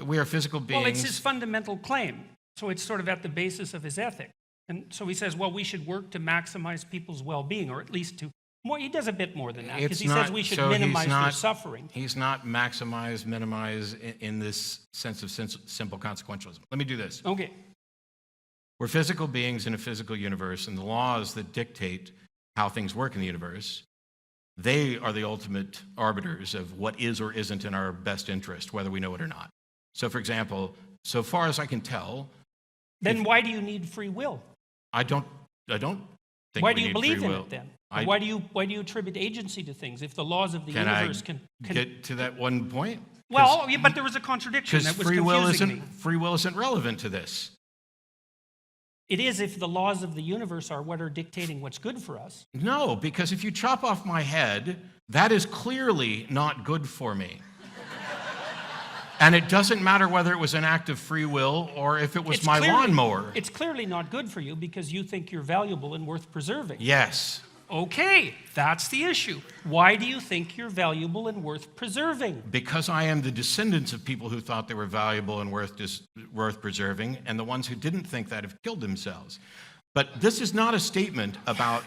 We are physical beings. Well, it's his fundamental claim. So it's sort of at the basis of his ethic. And so he says, well, we should work to maximize people's well-being, or at least to... He does a bit more than that, because he says we should minimize their suffering. He's not maximize, minimize in this sense of simple consequentialism. Let me do this. Okay. We're physical beings in a physical universe, and the laws that dictate how things work in the universe, they are the ultimate arbiters of what is or isn't in our best interest, whether we know it or not. So, for example, so far as I can tell... Then why do you need free will? I don't think why we do you need believe free in will. it then? Why do you attribute agency to things if the laws of the Can universe I can get to that one point? Well, yeah, but there was a contradiction that was confusing me. Free will isn't relevant to this. It is if the laws of the universe are what are dictating what's good for us. No, because if you chop off my head, that is clearly not good for me. And it doesn't matter whether it was an act of free will or if it was my lawnmower. It's clearly not good for you because you think you're valuable and worth preserving. Yes. Okay, that's the issue. Why do you think you're valuable and worth preserving? Because I am the descendants of people who thought they were valuable and worth preserving, and the ones who didn't think that have killed themselves. But this is not a statement about...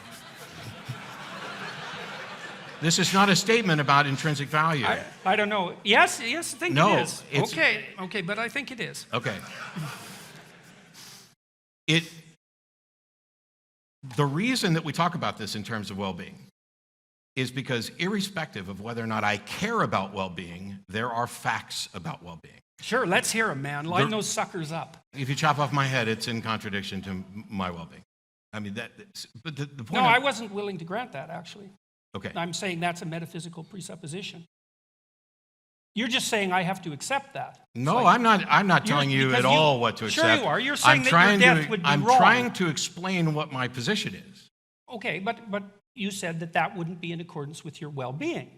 This is not a statement about intrinsic value. I don't know. Yes, I think it is. Okay, but I think it is. Okay. The reason that we talk about this in terms of well-being is because irrespective of whether or not I care about well-being, there are facts about well-being. Sure, let's hear them, man. Line those suckers up. If you chop off my head, it's in contradiction to my well-being. I mean, but the point... No, I wasn't willing to grant that, actually. Okay. I'm saying that's a metaphysical presupposition. You're just saying I have to accept that. No, I'm not telling you at all what to accept. Sure you are. You're saying that your death would be wrong. I'm trying to explain what my position is. Okay, but you said that wouldn't be in accordance with your well-being.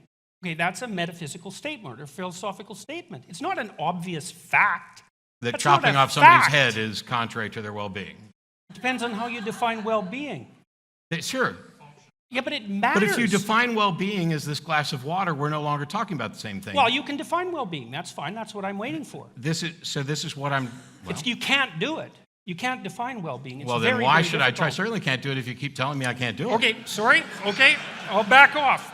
Okay, that's a metaphysical statement or philosophical statement. It's not an obvious fact. That chopping off somebody's head is contrary to their well-being. It depends on how you define well-being. Sure. Yeah, but it matters. But if you define well-being as this glass of water, we're no longer talking about the same thing. Well, you can define well-being. That's fine. That's what I'm waiting for. This is what I'm... Well, You can't do it. You can't define well-being. It's well, then very, why very should I try? I difficult. certainly can't do it if you keep telling me I can't do it. Okay, sorry. Okay, I'll back off.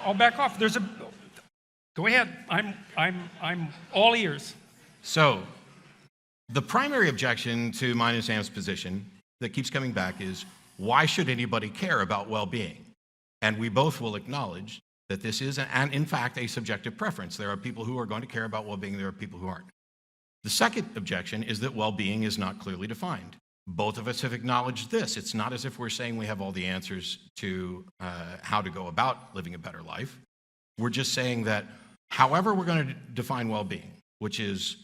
Go ahead. I'm all ears. So, the primary objection to mine and Sam's position that keeps coming back is, why should anybody care about well-being? And we both will acknowledge that this is, in fact, a subjective preference. There are people who are going to care about well-being, there are people who aren't. The second objection is that well-being is not clearly defined. Both of us have acknowledged this. It's not as if we're saying we have all the answers to how to go about living a better life. We're just saying that however we're going to define well-being, which is,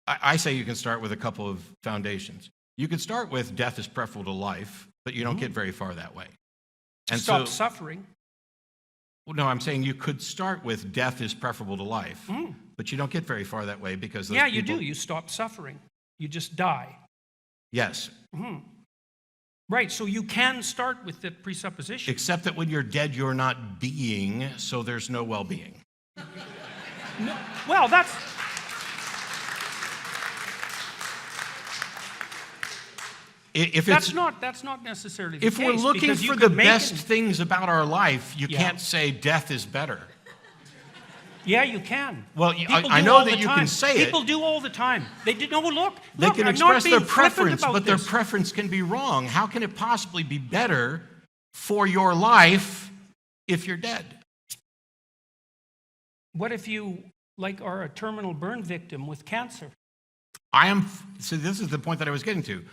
I say you can start with a couple of foundations. You can start with death is preferable to life, but you don't get very far that way. And Stop suffering. Well, no, I'm saying you could start with death is preferable to life, but you don't get very far that way because those You do. You stop suffering. You just die. Yes. Right, so you can start with that presupposition. Except that when you're dead, you're not being, so there's no well-being. No, well, that's... That's not necessarily the If case. we're looking because you for the could make best things about our life, you Yeah. can't say death is better. Yeah, you can. Well, People I do know all that the you time. can say it. People do all the time. They do. No, look. They can I'm not express being their flippant preference, about but their this. preference can be wrong. How can it possibly be better for your life if you're dead? What if you, are a terminal burn victim with cancer? So this is the point that I was getting to.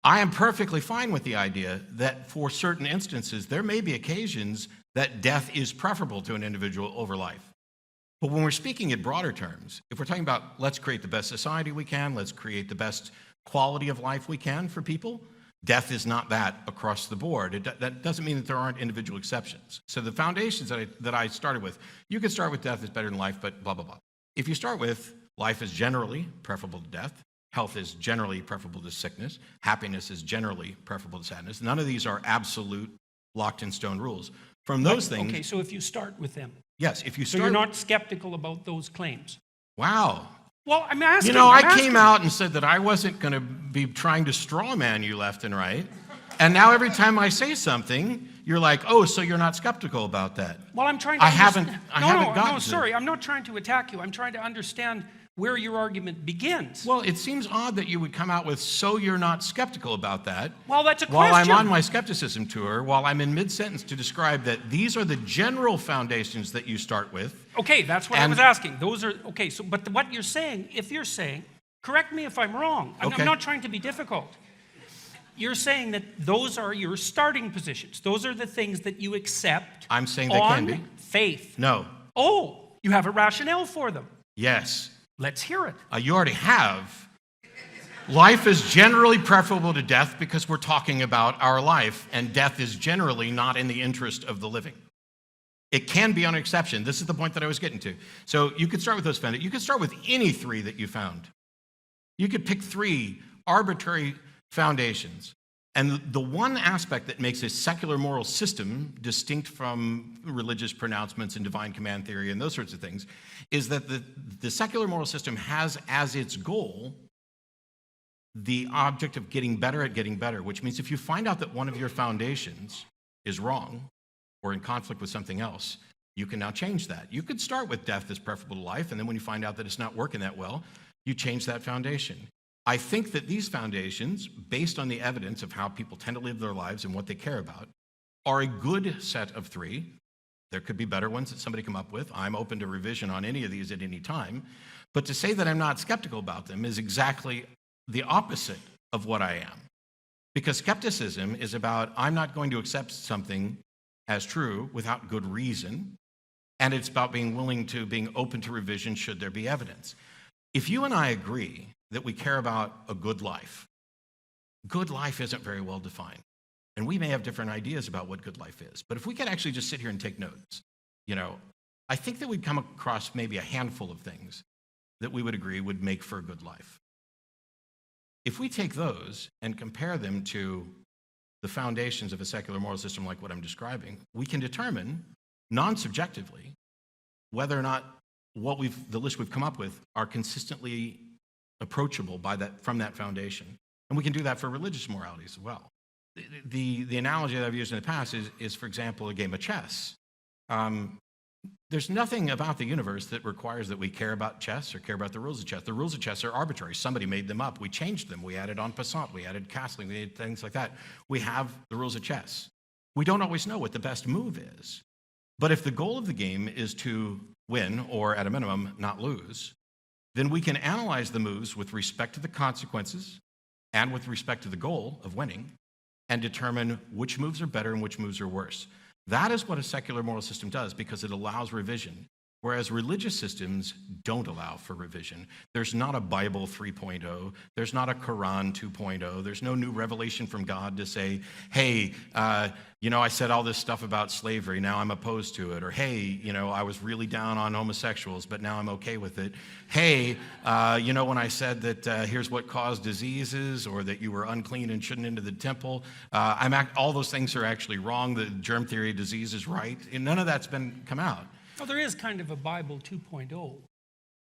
I am perfectly fine with the idea that for certain instances, there may be occasions that death is preferable to an individual over life. But when we're speaking in broader terms, if we're talking about let's create the best society we can, let's create the best quality of life we can for people, death is not that across the board. That doesn't mean that there aren't individual exceptions. So the foundations that I started with, you could start with death is better than life, but blah, blah, blah. If you start with life is generally preferable to death, health is generally preferable to sickness, happiness is generally preferable to sadness, none of these are absolute locked in stone rules. From those things... Okay, so if you start with them. Yes, if you So start... you're not skeptical about those claims? Wow. Well, I'm asking. I came out and said that I wasn't going to be trying to straw man you left and right. And now every time I say something, you're like, oh, so you're not skeptical about that. Well, I'm trying to I haven't gotten No, to sorry. I'm not trying to attack you. I'm trying to understand where your argument begins. Well, it seems odd that you would come out with, so you're not skeptical about that. Well, that's a while question. I'm on my skepticism tour, while I'm in mid-sentence to describe that these are the general foundations that you start with. Okay, that's what I was asking. Those are, okay, so, but what you're saying, if you're saying, correct me if I'm wrong. I'm not trying to be difficult. You're saying that those are your starting positions. Those are the things that you accept. I'm saying they can be. On faith. No. Oh, you have a rationale for them. Yes. Let's hear it. You already have. Life is generally preferable to death because we're talking about our life, and death is generally not in the interest of the living. It can be an exception. This is the point that I was getting to. So you could start with those foundations. You could start with any three that you found. You could pick three arbitrary foundations. And the one aspect that makes a secular moral system distinct from religious pronouncements and divine command theory and those sorts of things is that the secular moral system has as its goal the object of getting better at getting better, which means if you find out that one of your foundations is wrong or in conflict with something else, you can now change that. You could start with death is preferable to life, and then when you find out that it's not working that well, you change that foundation. I think that these foundations, based on the evidence of how people tend to live their lives and what they care about, are a good set of three. There could be better ones that somebody come up with. I'm open to revision on any of these at any time. But to say that I'm not skeptical about them is exactly the opposite of what I am. Because skepticism is about, I'm not going to accept something as true without good reason. And it's about being open to revision should there be evidence. If you and I agree that we care about a good life isn't very well defined. And we may have different ideas about what good life is. But if we could actually just sit here and take notes, I think that we'd come across maybe a handful of things that we would agree would make for a good life. If we take those and compare them to the foundations of a secular moral system like what I'm describing, we can determine non-subjectively whether or not the list we've come up with are consistently approachable from that foundation. And we can do that for religious moralities as well. The analogy that I've used in the past is, for example, a game of chess. There's nothing about the universe that requires that we care about chess or care about the rules of chess. The rules of chess are arbitrary. Somebody made them up. We changed them. We added en passant. We added castling. We added things like that. We have the rules of chess. We don't always know what the best move is. But if the goal of the game is to win, or at a minimum, not lose, then we can analyze the moves with respect to the consequences and with respect to the goal of winning and determine which moves are better and which moves are worse. That is what a secular moral system does because it allows revision, whereas religious systems don't allow for revision. There's not a Bible 3.0. There's not a Quran 2.0. There's no new revelation from God to say, hey, I said all this stuff about slavery, now I'm opposed to it. Or, hey, I was really down on homosexuals, but now I'm okay with it. Hey, when I said that here's what caused diseases, or that you were unclean and shouldn't enter the temple, all those things are actually wrong. The germ theory of disease is right. And none of that's come out. Well, there is kind of a Bible 2.0.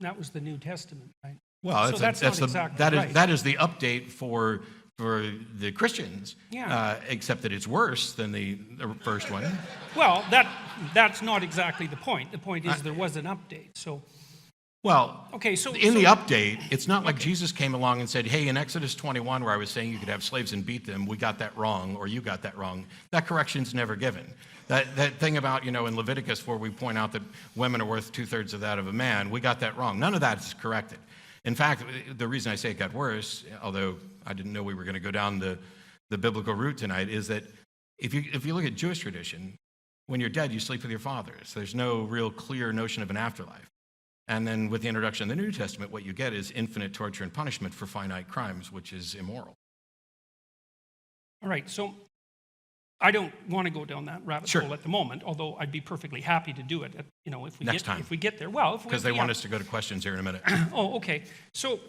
That was the New Testament, right? Well, so that's not exactly right. That is the update for the Christians, yeah. Except that it's worse than the first one. Well, that's not exactly the point. The point is there was an update. So, well, okay, the update, it's not like Jesus came along and said, hey, in Exodus 21, where I was saying you could have slaves and beat them, we got that wrong, or you got that wrong. That correction's never given. That thing about, in Leviticus where we point out that women are worth 2/3 of that of a man, we got that wrong. None of that is corrected. In fact, the reason I say it got worse, although I didn't know we were going to go down the biblical route tonight, is that if you look at Jewish tradition, when you're dead, you sleep with your fathers. There's no real clear notion of an afterlife. And then with the introduction of the New Testament, what you get is infinite torture and punishment for finite crimes, which is immoral. All right, so I don't want to go down that rabbit hole at the moment, although I'd be perfectly happy to do it, if we get there. Well, because they want us to go to questions here in a minute. Oh, okay. So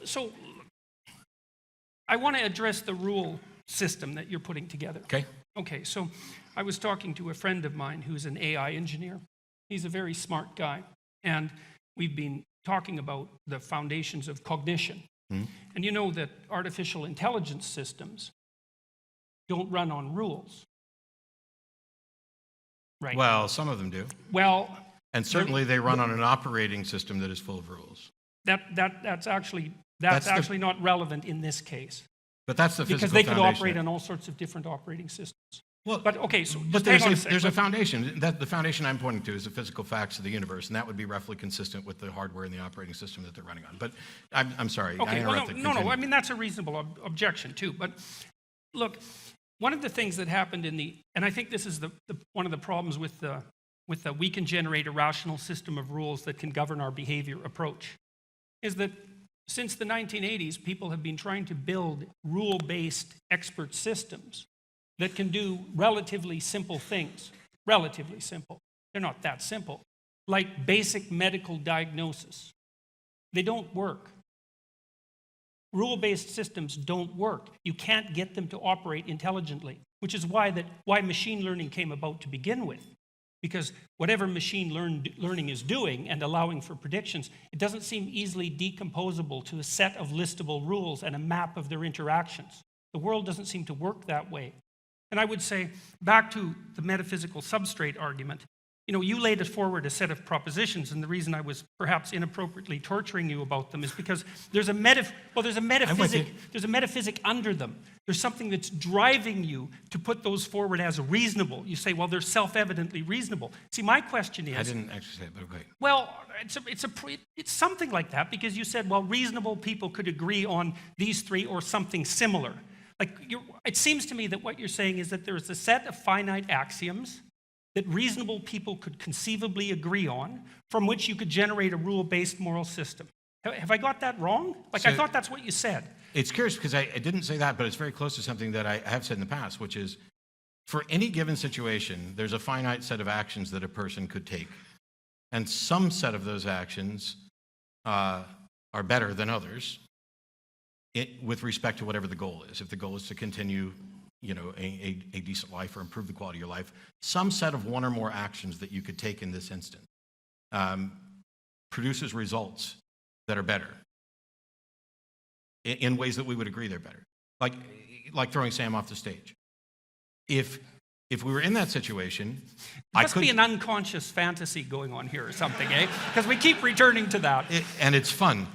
I want to address the rule system that you're putting together. Okay. Okay, so I was talking to a friend of mine who's an AI engineer. He's a very smart guy, and we've been talking about the foundations of cognition. Mm-hmm. And you know that artificial intelligence systems don't run on rules. Right. Well, some of them do. Well, and certainly they run on an operating system that is full of rules. That's actually not relevant in this case. But that's the physical because they could foundation. operate on all sorts of different operating systems. Well, but okay, so but there's a foundation. The foundation I'm pointing to is the physical facts of the universe, and that would be roughly consistent with the hardware and the operating system that they're running on. But I'm sorry, I interrupted. No. I mean, that's a reasonable objection too. But look, one of the things that happened and I think this is one of the problems with the we can generate a rational system of rules that can govern our behavior approach, is that since the 1980s, people have been trying to build rule-based expert systems that can do relatively simple things. Relatively simple. They're not that simple. Like basic medical diagnosis. They don't work. Rule-based systems don't work. You can't get them to operate intelligently, which is why machine learning came about to begin with. Because whatever machine learning is doing and allowing for predictions, it doesn't seem easily decomposable to a set of listable rules and a map of their interactions. The world doesn't seem to work that way. And I would say, back to the metaphysical substrate argument, you laid forward a set of propositions, and the reason I was perhaps inappropriately torturing you about them is because there's a metaphysic under them. There's something that's driving you to put those forward as reasonable. You say, well, they're self-evidently reasonable. See, my question is... I didn't actually say it, but okay. Well, it's something like that, because you said, well, reasonable people could agree on these three or something similar. It seems to me that what you're saying is that there's a set of finite axioms that reasonable people could conceivably agree on, from which you could generate a rule-based moral system. Have I got that wrong? I thought that's what you said. It's curious, because I didn't say that, but it's very close to something that I have said in the past, which is, for any given situation, there's a finite set of actions that a person could take. And some set of those actions are better than others with respect to whatever the goal is. If the goal is to continue a decent life or improve the quality of your life, some set of one or more actions that you could take in this instance produces results that are better in ways that we would agree they're better. Like throwing Sam off the stage. If we were in that situation, there must be an unconscious fantasy going on here or something, eh? Because we keep returning to that. And it's fun.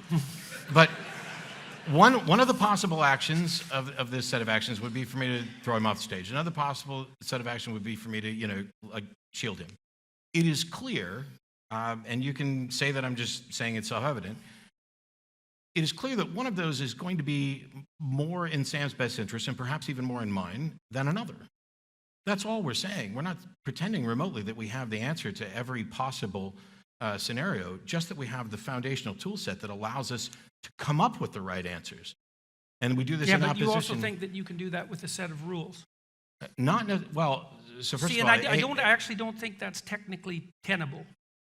But one of the possible actions of this set of actions would be for me to throw him off the stage. Another possible set of action would be for me to, shield him. It is clear, and you can say that I'm just saying it's self-evident, it is clear that one of those is going to be more in Sam's best interest and perhaps even more in mine than another. That's all we're saying. We're not pretending remotely that we have the answer to every possible scenario, just that we have the foundational tool set that allows us to come up with the right answers. And we do this in opposition. Yeah, but you also think that you can do that with a set of rules. So first See, of and all, I actually don't think that's technically tenable.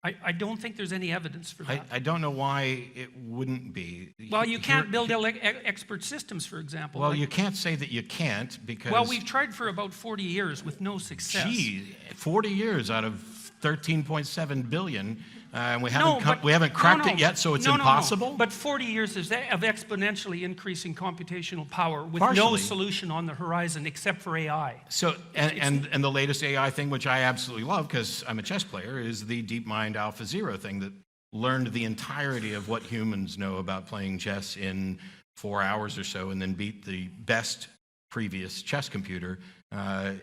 I don't think there's any evidence for that. I don't know why it wouldn't be. Well, you can't build expert systems, for example. Well, you can't say that you can't because... Well, we've tried for about 40 years with no success. Gee, 40 years out of 13.7 billion, and we haven't cracked it yet, so it's impossible? No. But 40 years of exponentially increasing computational power with Partially. no solution on the horizon except for AI. So, and the latest AI thing, which I absolutely love because I'm a chess player, is the DeepMind AlphaZero thing that learned the entirety of what humans know about playing chess in 4 hours or so and then beat the best previous chess computer. And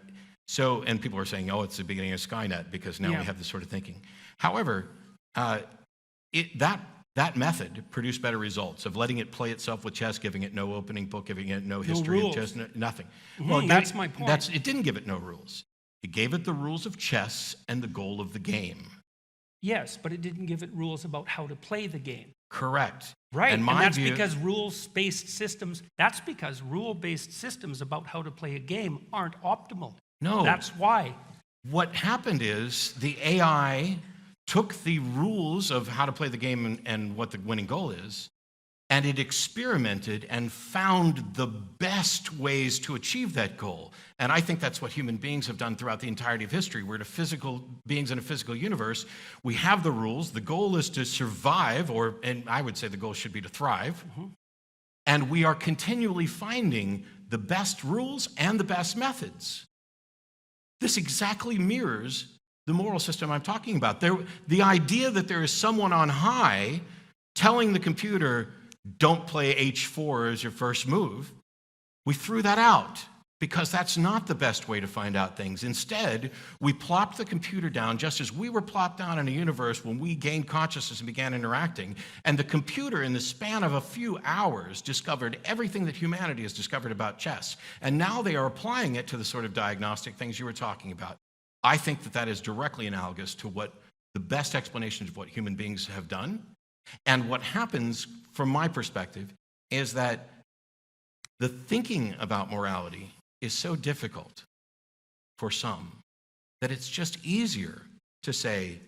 people are saying, oh, it's the beginning of Skynet because now we have this sort of thinking. However, that method produced better results of letting it play itself with chess, giving it no opening book, giving it no history of chess, nothing. Well, that's my point. It didn't give it no rules. It gave it the rules of chess and the goal of the game. Yes, but it didn't give it rules about how to play the game. Correct. Right, and that's because rule-based systems about how to play a game aren't optimal. No. That's why. What happened is the AI took the rules of how to play the game and what the winning goal is, and it experimented and found the best ways to achieve that goal. And I think that's what human beings have done throughout the entirety of history. We're beings in a physical universe. We have the rules. The goal is to survive, and I would say the goal should be to thrive. Mm-hmm. And we are continually finding the best rules and the best methods. This exactly mirrors the moral system I'm talking about. The idea that there is someone on high telling the computer, don't play H4 as your first move, we threw that out because that's not the best way to find out things. Instead, we plopped the computer down just as we were plopped down in a universe when we gained consciousness and began interacting. And the computer, in the span of a few hours, discovered everything that humanity has discovered about chess. And now they are applying it to the sort of diagnostic things you were talking about. I think that is directly analogous to what the best explanations of what human beings have done. And what happens, from my perspective, is that the thinking about morality is so difficult for some that it's just easier to say,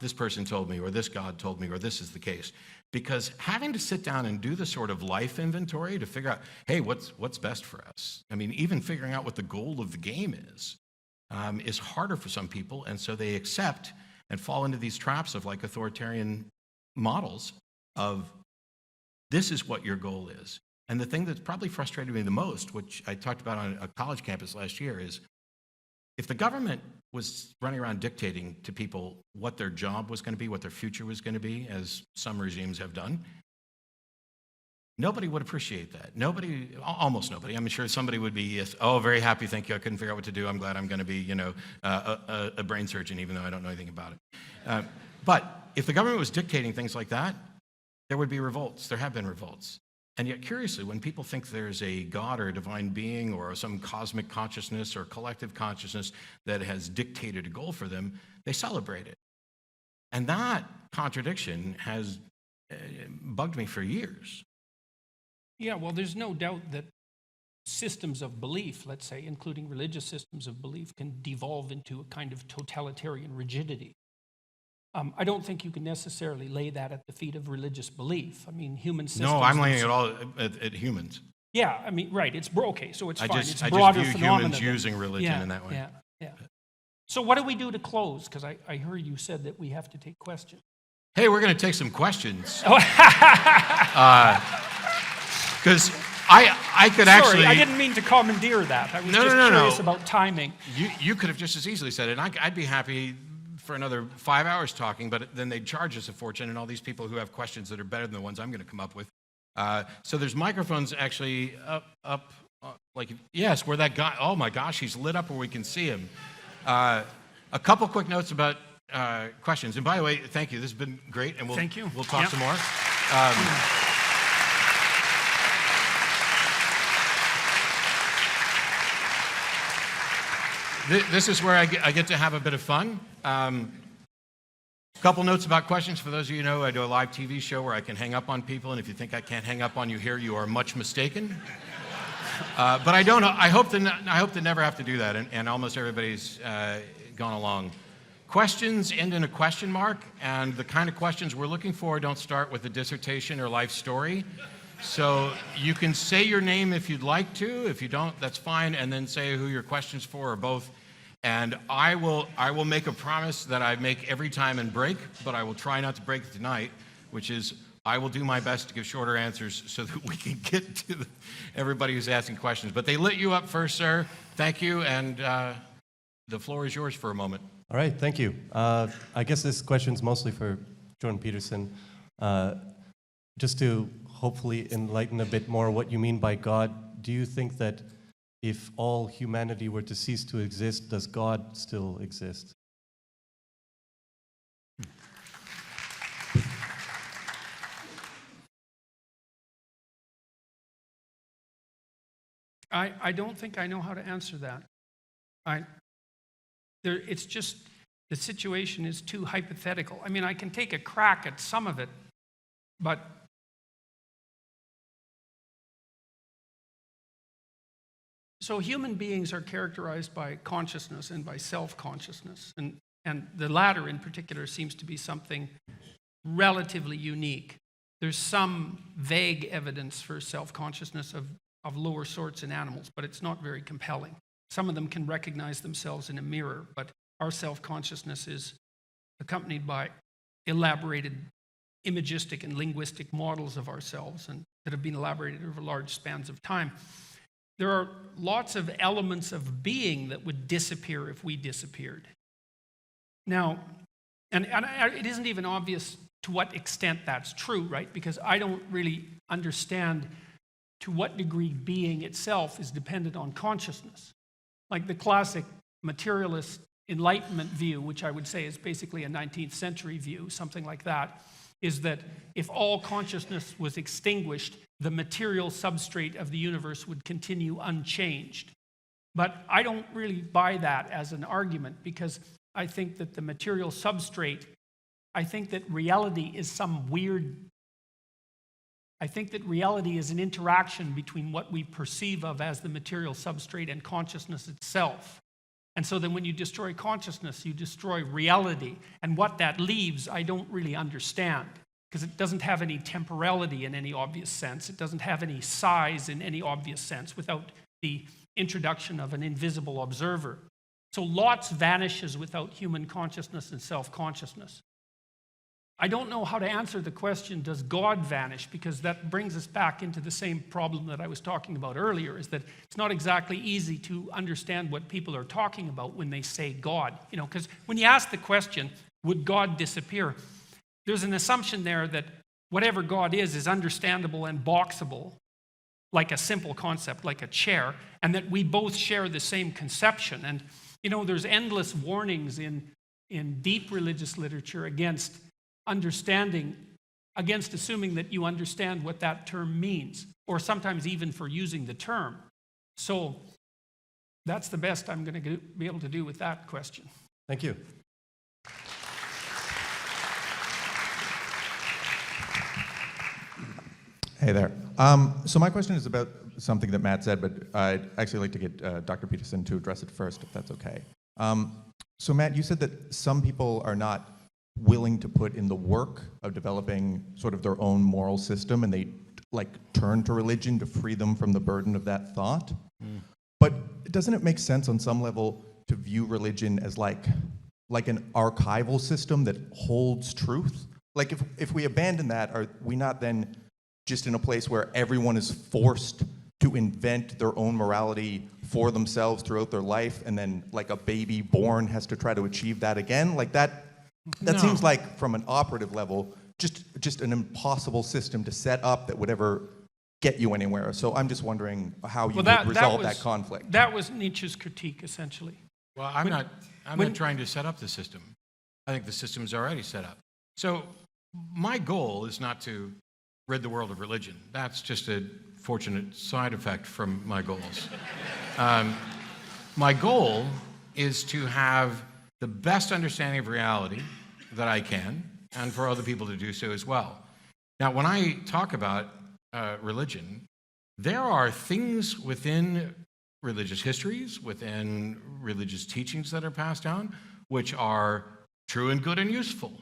this person told me, or this God told me, or this is the case. Because having to sit down and do the sort of life inventory to figure out, hey, what's best for us? I mean, even figuring out what the goal of the game is harder for some people, and so they accept and fall into these traps of like authoritarian models of this is what your goal is. And the thing that's probably frustrated me the most, which I talked about on a college campus last year, is if the government was running around dictating to people what their job was going to be, what their future was going to be, as some regimes have done, nobody would appreciate that. Nobody, almost nobody. I'm sure somebody would be, very happy, thank you, I couldn't figure out what to do. I'm glad I'm going to be, a brain surgeon, even though I don't know anything about it. But if the government was dictating things like that, there would be revolts. There have been revolts. And yet, curiously, when people think there's a God or a divine being or some cosmic consciousness or collective consciousness that has dictated a goal for them, they celebrate it. And that contradiction has bugged me for years. Yeah, well, there's no doubt that systems of belief, let's say, including religious systems of belief, can devolve into a kind of totalitarian rigidity. I don't think you can necessarily lay that at the feet of religious belief. I mean, human systems... No, I'm laying it all at humans. Yeah, I mean, right, it's, okay, so it's I fine. just, It's I a just broader view phenomenon. humans using religion Yeah, in that way. yeah, yeah. So what do we do to close? Because I heard you said that we have to take questions. Hey, we're going to take some questions. Oh. Because I could actually... Sorry, I didn't mean to commandeer that. I was just curious about timing. You could have just as easily said it. I'd be happy for another 5 hours talking, but then they'd charge us a fortune, and all these people who have questions that are better than the ones I'm going to come up with. So there's microphones actually up like, yes, where that guy, oh my gosh, he's lit up where we can see him. A couple quick notes about questions. And by the way, thank you. This has been great, and Thank you. We'll talk some more. This is where I get to have a bit of fun. Couple notes about questions. For those of you who know, I do a live TV show where I can hang up on people, and if you think I can't hang up on you here, you are much mistaken. But I don't. I hope to never have to do that, and almost everybody's gone along. Questions end in a question mark, and the kind of questions we're looking for don't start with a dissertation or life story. So you can say your name if you'd like to. If you don't, that's fine, and then say who your question's for or both. And I will make a promise that I make every time and break, but I will try not to break it tonight, which is I will do my best to give shorter answers so that we can get to everybody who's asking questions. But they lit you up first, sir. Thank you, and the floor is yours for a moment. All right, thank you. I guess this question's mostly for Jordan Peterson. Just to hopefully enlighten a bit more what you mean by God, do you think that if all humanity were to cease to exist, does God still exist? I don't think I know how to answer that. It's just, the situation is too hypothetical. I mean, I can take a crack at some of it, but so human beings are characterized by consciousness and by self-consciousness, and the latter in particular seems to be something relatively unique. There's some vague evidence for self-consciousness of lower sorts in animals, but it's not very compelling. Some of them can recognize themselves in a mirror, but our self-consciousness is accompanied by elaborated imagistic and linguistic models of ourselves and that have been elaborated over large spans of time. There are lots of elements of being that would disappear if we disappeared. Now, and it isn't even obvious to what extent that's true, right? Because I don't really understand to what degree being itself is dependent on consciousness. Like the classic materialist Enlightenment view, which I would say is basically a 19th century view, something like that, is that if all consciousness was extinguished, the material substrate of the universe would continue unchanged. But I don't really buy that as an argument, because I think that the material substrate, I think that reality is I think that reality is an interaction between what we perceive of as the material substrate and consciousness itself. And so then when you destroy consciousness, you destroy reality. And what that leaves, I don't really understand, because it doesn't have any temporality in any obvious sense. It doesn't have any size in any obvious sense without the introduction of an invisible observer. So lots vanishes without human consciousness and self-consciousness. I don't know how to answer the question, does God vanish? Because that brings us back into the same problem that I was talking about earlier, is that it's not exactly easy to understand what people are talking about when they say God. You know, because when you ask the question, would God disappear? There's an assumption there that whatever God is understandable and boxable, like a simple concept, like a chair, and that we both share the same conception. And, you know, there's endless warnings in deep religious literature against assuming that you understand what that term means, or sometimes even for using the term. So that's the best I'm going to be able to do with that question. Thank you. Hey there. So my question is about something that Matt said, but I'd actually like to get Dr. Peterson to address it first, if that's okay. So Matt, you said that some people are not willing to put in the work of developing sort of their own moral system, and they like turn to religion to free them from the burden of that thought. But doesn't it make sense on some level to view religion as like an archival system that holds truth? Like if we abandon that, are we not then just in a place where everyone is forced to invent their own morality for themselves throughout their life, and then like a baby born has to try to achieve that again? Like that No. seems like from an operative level just an impossible system to set up that would ever get you anywhere. So I'm just wondering how you would resolve that conflict. That was Nietzsche's critique, essentially. Well, I'm not trying to set up the system. I think the system is already set up. So my goal is not to rid the world of religion. That's just a fortunate side effect from my goals. My goal is to have the best understanding of reality that I can, and for other people to do so as well. Now, when I talk about religion, there are things within religious histories, within religious teachings that are passed down, which are true and good and useful.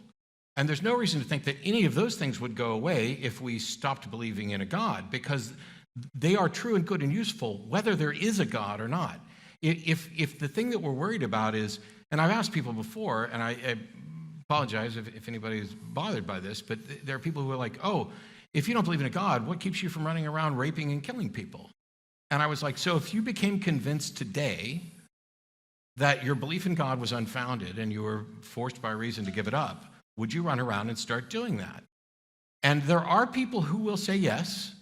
And there's no reason to think that any of those things would go away if we stopped believing in a God, because they are true and good and useful whether there is a God or not. If the thing that we're worried about is, and I've asked people before, and I apologize if anybody is bothered by this, but there are people who are like, oh, if you don't believe in a God, what keeps you from running around raping and killing people? And I was like, so if you became convinced today that your belief in God was unfounded and you were forced by reason to give it up, would you run around and start doing that? And there are people who will say yes,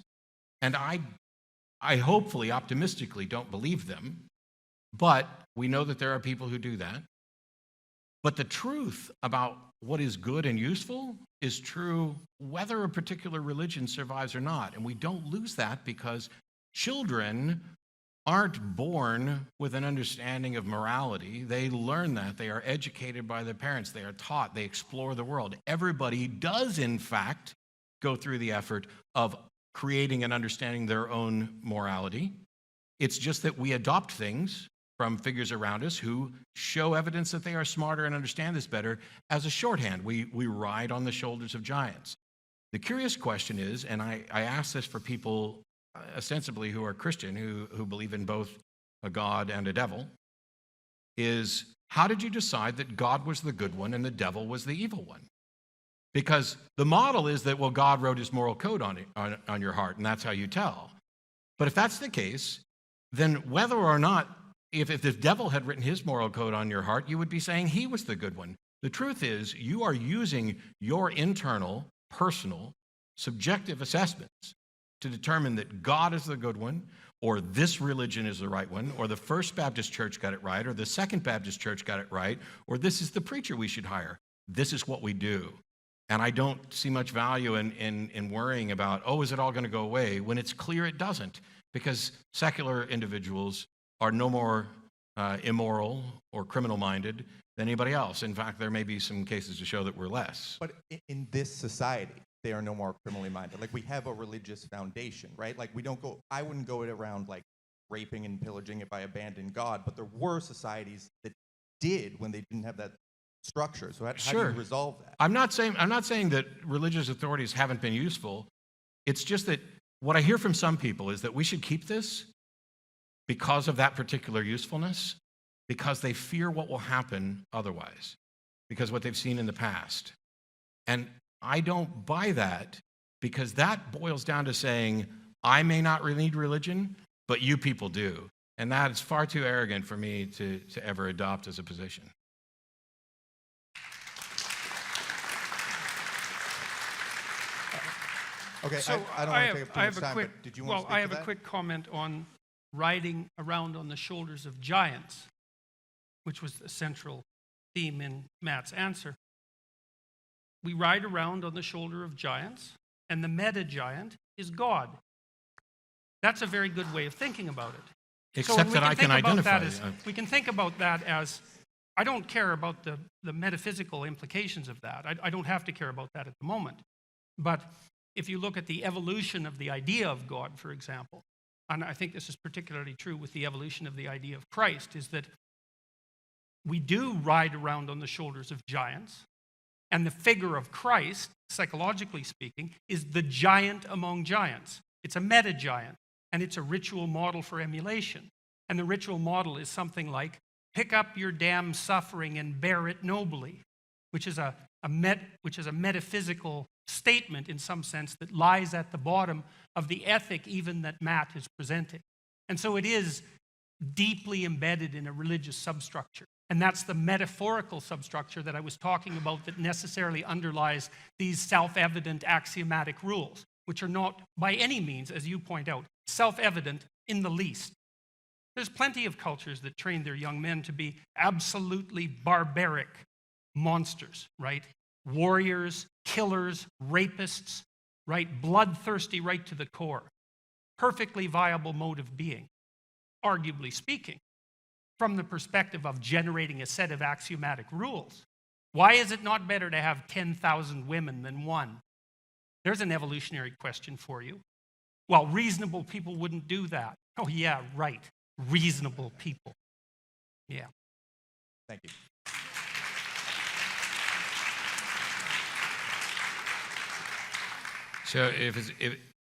and I hopefully, optimistically don't believe them, but we know that there are people who do that. But the truth about what is good and useful is true whether a particular religion survives or not. And we don't lose that because children aren't born with an understanding of morality. They learn that. They are educated by their parents. They are taught. They explore the world. Everybody does, in fact, go through the effort of creating and understanding their own morality. It's just that we adopt things from figures around us who show evidence that they are smarter and understand this better as a shorthand. We ride on the shoulders of giants. The curious question is, and I ask this for people ostensibly who are Christian, who believe in both a God and a devil, is how did you decide that God was the good one and the devil was the evil one? Because the model is that, well, God wrote his moral code on your heart, and that's how you tell. But if that's the case, then whether or not, if the devil had written his moral code on your heart, you would be saying he was the good one. The truth is, you are using your internal, personal, subjective assessments to determine that God is the good one, or this religion is the right one, or the First Baptist Church got it right, or the Second Baptist Church got it right, or this is the preacher we should hire. This is what we do. And I don't see much value in worrying about, oh, is it all going to go away, when it's clear it doesn't, because secular individuals are no more immoral or criminal-minded than anybody else. In fact, there may be some cases to show that we're less. But in this society, they are no more criminally minded. Like, we have a religious foundation, right? Like, I wouldn't go around like raping and pillaging if I abandoned God, but there were societies that did when they didn't have that structure. So how do you resolve that? I'm not saying that religious authorities haven't been useful. It's just that what I hear from some people is that we should keep this because of that particular usefulness, because they fear what will happen otherwise, because what they've seen in the past. And I don't buy that, because that boils down to saying, I may not need religion, but you people do. And that is far too arrogant for me to ever adopt as a position. Okay, So I don't want to take up too much time, quick, but did you want to speak I have to a that? quick comment on riding around on the shoulders of giants, which was the central theme in Matt's answer. We ride around on the shoulder of giants, and the meta-giant is God. That's a very good way of thinking about it. Except that I can identify. We can think about that as, I don't care about the metaphysical implications of that. I don't have to care about that at the moment. But if you look at the evolution of the idea of God, for example, and I think this is particularly true with the evolution of the idea of Christ, is that we do ride around on the shoulders of giants, And the figure of Christ, psychologically speaking, is the giant among giants. It's a meta-giant, and it's a ritual model for emulation. And the ritual model is something like, pick up your damn suffering and bear it nobly, which is a metaphysical statement in some sense that lies at the bottom of the ethic even that Matt is presenting. And so it is deeply embedded in a religious substructure. And that's the metaphorical substructure that I was talking about that necessarily underlies these self-evident axiomatic rules, which are not by any means, as you point out, self-evident in the least. There's plenty of cultures that train their young men to be absolutely barbaric monsters, right? Warriors, killers, rapists, right? Bloodthirsty right to the core. Perfectly viable mode of being, arguably speaking, from the perspective of generating a set of axiomatic rules. Why is it not better to have 10,000 women than one? There's an evolutionary question for you. Well, reasonable people wouldn't do that. Oh, yeah, right. Reasonable people. Yeah. Thank you. So if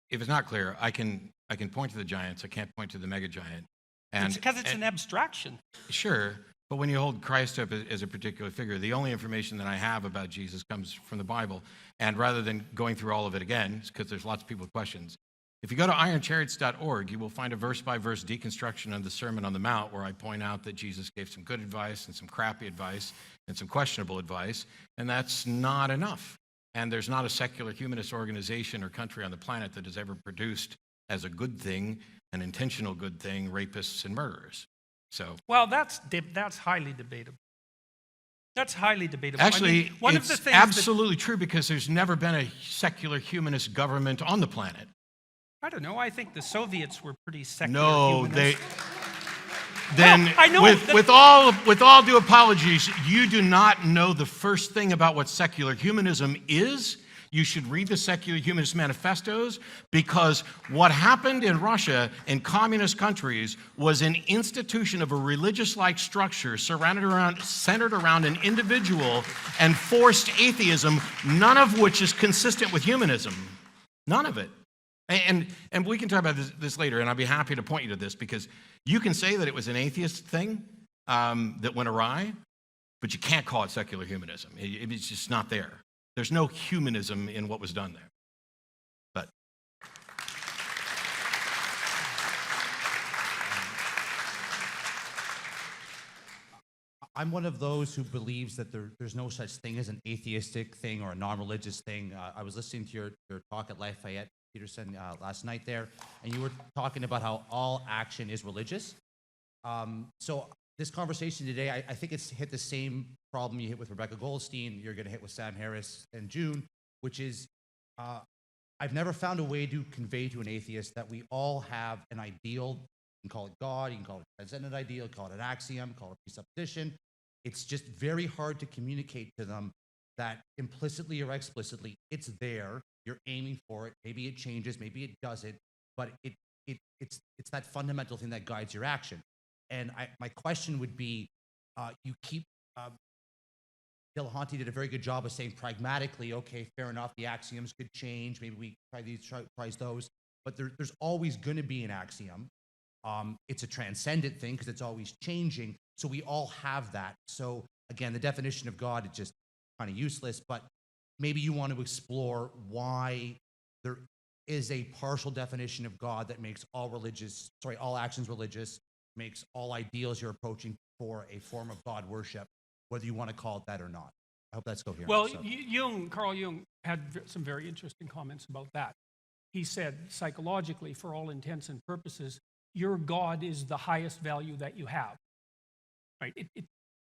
it's not clear, I can point to the giants. I can't point to the mega giant. It's because it's an abstraction. Sure, but when you hold Christ up as a particular figure, the only information that I have about Jesus comes from the Bible. And rather than going through all of it again, because there's lots of people with questions, if you go to ironchariots.org, you will find a verse-by-verse deconstruction of the Sermon on the Mount where I point out that Jesus gave some good advice and some crappy advice and some questionable advice, and that's not enough. And there's not a secular humanist organization or country on the planet that has ever produced as a good thing, an intentional good thing, rapists and murderers. So, Well, that's highly debatable. That's highly debatable. actually, one of it's the things absolutely true because there's never been a secular humanist government on the planet. I don't know. I think the Soviets were pretty secular No, humanists. Then, I know with all due apologies, you do not know the first thing about what secular humanism is. You should read the secular humanist manifestos, because what happened in Russia and communist countries was an institution of a religious-like structure centered around an individual and forced atheism, none of which is consistent with humanism. None of it. And we can talk about this later, and I'll be happy to point you to this, because you can say that it was an atheist thing that went awry, but you can't call it secular humanism. It's just not there. There's no humanism in what was done there. But I'm one of those who believes that there's no such thing as an atheistic thing or a non-religious thing. I was listening to your talk at Lafayette, Peterson, last night there, and you were talking about how all action is religious. So this conversation today, I think it's hit the same problem you hit with Rebecca Goldstein, you're going to hit with Sam Harris and June, which is I've never found a way to convey to an atheist that we all have an ideal. You can call it God, you can call it a transcendent ideal, call it an axiom, call it presupposition. It's just very hard to communicate to them that implicitly or explicitly it's there, you're aiming for it, maybe it changes, maybe it doesn't, but it's that fundamental thing that guides your action. And my question would be, you keep, Dillahunty did a very good job of saying pragmatically, okay, fair enough, the axioms could change, maybe we try those, but there's always going to be an axiom. It's a transcendent thing because it's always changing, so we all have that. So again, the definition of God is just kind of useless, but maybe you want to explore why there is a partial definition of God that makes all actions religious, makes all ideals you're approaching for a form of God worship, whether you want to call it that or not. I hope that's coherent. Well, Carl Jung had some very interesting comments about that. He said, psychologically, for all intents and purposes, your God is the highest value that you have. Right? It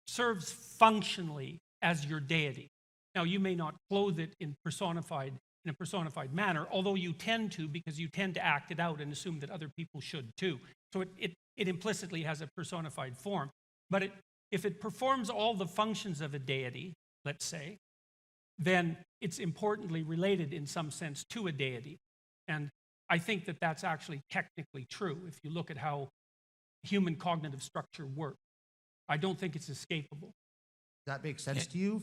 serves functionally as your deity. Now, you may not clothe it in a personified manner, although you tend to, because you tend to act it out and assume that other people should too. So it implicitly has a personified form. But if it performs all the functions of a deity, let's say, then it's importantly related in some sense to a deity. And I think that that's actually technically true if you look at how human cognitive structure works. I don't think it's escapable. Does that make sense to you?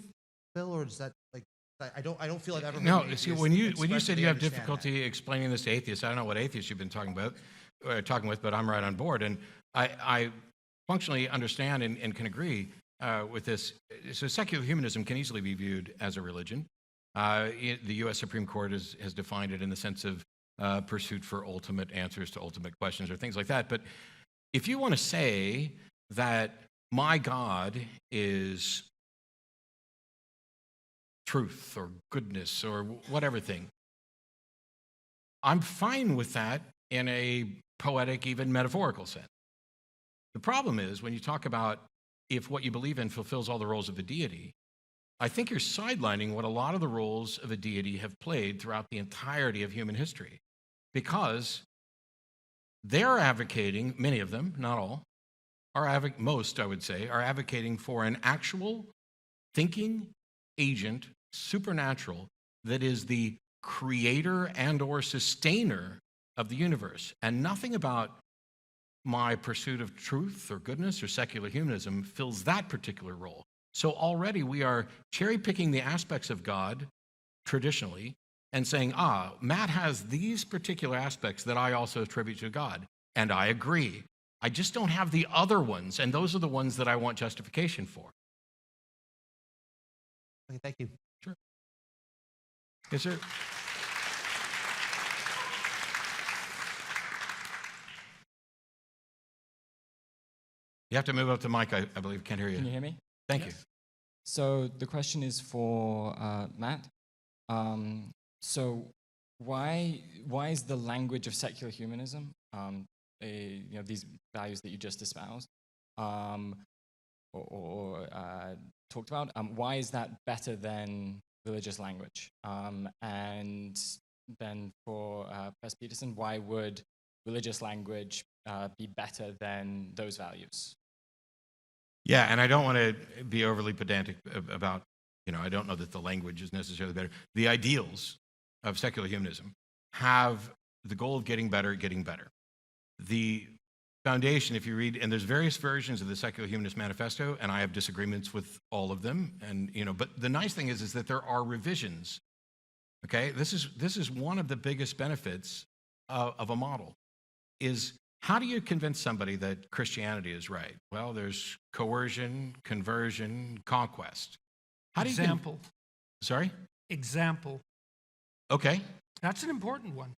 Bill, or is that like I don't feel I've ever heard No, an see, atheist when you express said that you they have understand that. difficulty explaining this to atheists, I don't know what atheists you've been talking with, but I'm right on board, and I functionally understand and can agree with this. So secular humanism can easily be viewed as a religion. The U.S. Supreme Court has defined it in the sense of pursuit for ultimate answers to ultimate questions or things like that. But if you want to say that my God is truth or goodness or whatever thing, I'm fine with that in a poetic, even metaphorical sense. The problem is when you talk about if what you believe in fulfills all the roles of a deity, I think you're sidelining what a lot of the roles of a deity have played throughout the entirety of human history, because they're advocating, many of them, not all, most, I would say, are advocating for an actual thinking agent, supernatural, that is the creator and or sustainer of the universe. And nothing about my pursuit of truth or goodness or secular humanism fills that particular role. So already we are cherry picking the aspects of God traditionally and saying, Matt has these particular aspects that I also attribute to God. And I agree. I just don't have the other ones, and those are the ones that I want justification for. Okay, thank you. Sure. Yes, sir. You have to move up the mic, I believe. Can't hear you. Can you hear me? Thank you. So the question is for Matt. So why is the language of secular humanism, these values that you just espoused or talked about, why is that better than religious language? And then for Professor Peterson, why would religious language be better than those values? Yeah, and I don't want to be overly pedantic about, I don't know that the language is necessarily better. The ideals of secular humanism have the goal of getting better. The foundation, if you read, and there's various versions of the Secular Humanist Manifesto, and I have disagreements with all of them, and but the nice thing is that there are revisions. Okay, this is one of the biggest benefits of a model, is how do you convince somebody that Christianity is right? Well, there's coercion, conversion, conquest. How do you Example. Sorry? Example. Okay. That's an important one.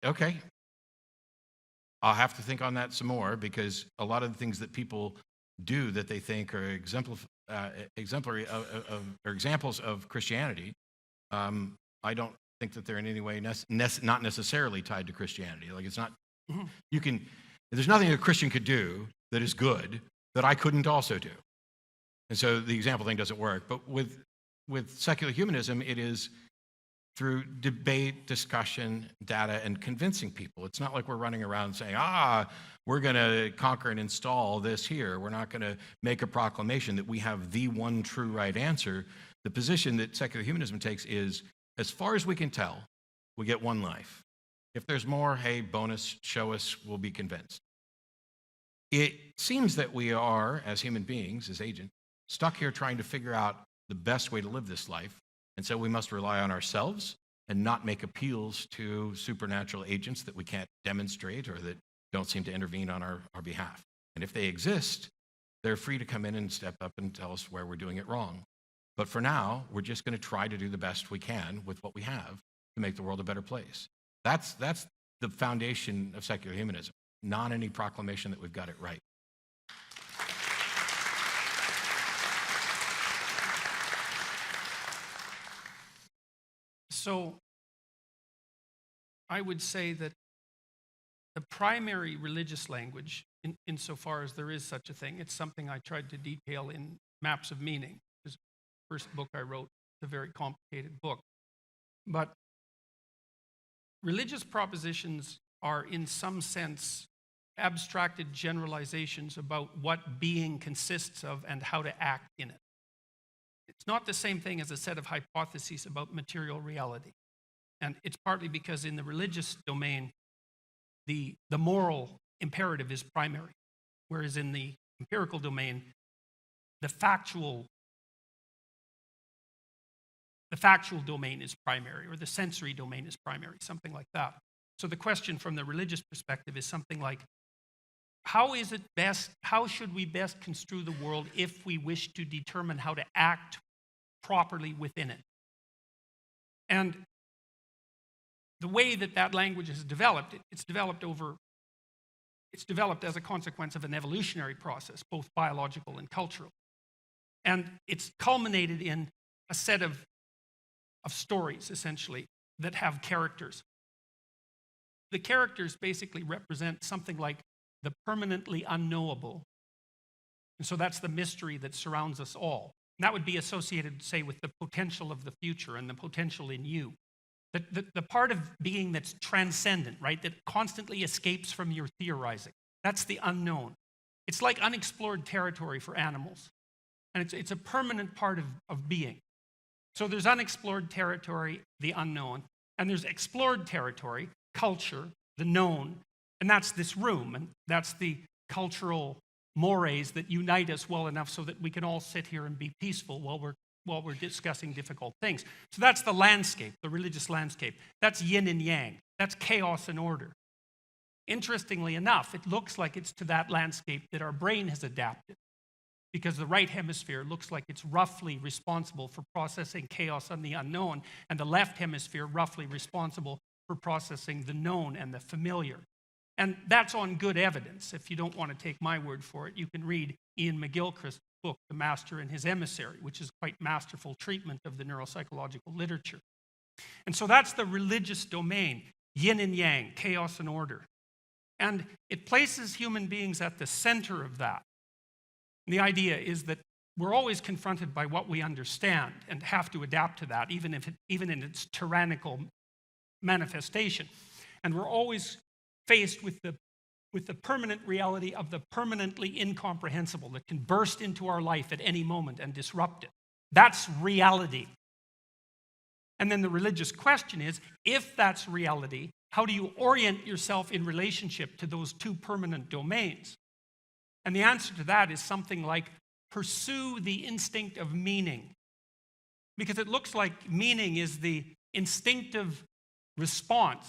Okay. I'll have to think on that some more, because a lot of the things that people do that they think are exemplary or examples of Christianity, I don't think that they're in any way not necessarily tied to Christianity. Like, it's not. There's nothing a Christian could do that is good that I couldn't also do. And so the example thing doesn't work. But with secular humanism, it is through debate, discussion, data, and convincing people. It's not like we're running around saying, we're going to conquer and install this here. We're not going to make a proclamation that we have the one true right answer. The position that secular humanism takes is, as far as we can tell, we get one life. If there's more, hey, bonus, show us, we'll be convinced. It seems that we are, as human beings, as agents, stuck here trying to figure out the best way to live this life. And so we must rely on ourselves and not make appeals to supernatural agents that we can't demonstrate or that don't seem to intervene on our behalf. And if they exist, they're free to come in and step up and tell us where we're doing it wrong. But for now, we're just going to try to do the best we can with what we have to make the world a better place. That's the foundation of secular humanism, not any proclamation that we've got it right. So I would say that the primary religious language, insofar as there is such a thing, it's something I tried to detail in Maps of Meaning, which is the first book I wrote. It's a very complicated book. But religious propositions are, in some sense, abstracted generalizations about what being consists of and how to act in it. It's not the same thing as a set of hypotheses about material reality. And it's partly because in the religious domain, the moral imperative is primary, whereas in the empirical domain, the factual the factual domain is primary, or the sensory domain is primary, something like that. So the question from the religious perspective is something like, how should we best construe the world if we wish to determine how to act properly within it? And the way that that language is developed, it's developed as a consequence of an evolutionary process, both biological and cultural. And it's culminated in a set of stories, essentially, that have characters. The characters basically represent something like the permanently unknowable. And so that's the mystery that surrounds us all. And that would be associated, say, with the potential of the future and the potential in you. The part of being that's transcendent, right, that constantly escapes from your theorizing. That's the unknown. It's like unexplored territory for animals. And it's a permanent part of being. So there's unexplored territory, the unknown, and there's explored territory, culture, the known, and that's this room, and that's the cultural mores that unite us well enough so that we can all sit here and be peaceful while we're discussing difficult things. So that's the landscape, the religious landscape. That's yin and yang. That's chaos and order. Interestingly enough, it looks like it's to that landscape that our brain has adapted, because the right hemisphere looks like it's roughly responsible for processing chaos and the unknown, and the left hemisphere roughly responsible for processing the known and the familiar. And that's on good evidence. If you don't want to take my word for it, you can read Ian McGilchrist's book, The Master and His Emissary, which is quite masterful treatment of the neuropsychological literature. And so that's the religious domain, yin and yang, chaos and order. And it places human beings at the center of that. And the idea is that we're always confronted by what we understand and have to adapt to that, even in its tyrannical manifestation. And we're always faced with the permanent reality of the permanently incomprehensible that can burst into our life at any moment and disrupt it. That's reality. And then the religious question is, if that's reality, how do you orient yourself in relationship to those two permanent domains? And the answer to that is something like, pursue the instinct of meaning. Because it looks like meaning is the instinctive response,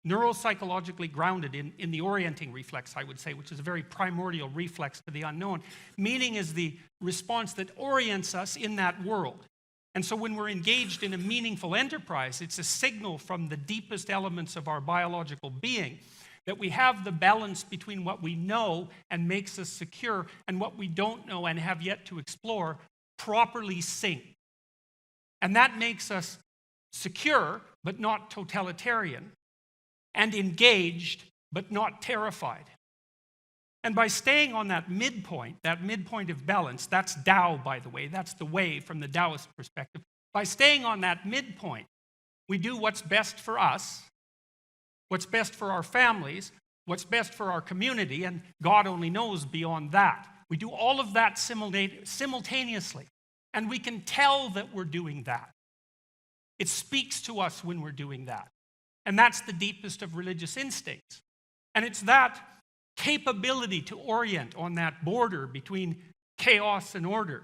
neuropsychologically grounded in the orienting reflex, I would say, which is a very primordial reflex to the unknown. Meaning is the response that orients us in that world. And so when we're engaged in a meaningful enterprise, it's a signal from the deepest elements of our biological being that we have the balance between what we know and makes us secure and what we don't know and have yet to explore properly synced. And that makes us secure, but not totalitarian, and engaged, but not terrified. And by staying on that midpoint of balance, that's Tao, by the way, that's the way from the Taoist perspective. By staying on that midpoint, we do what's best for us, what's best for our families, what's best for our community, and God only knows beyond that. We do all of that simultaneously, and we can tell that we're doing that. It speaks to us when we're doing that. And that's the deepest of religious instincts. And it's that capability to orient on that border between chaos and order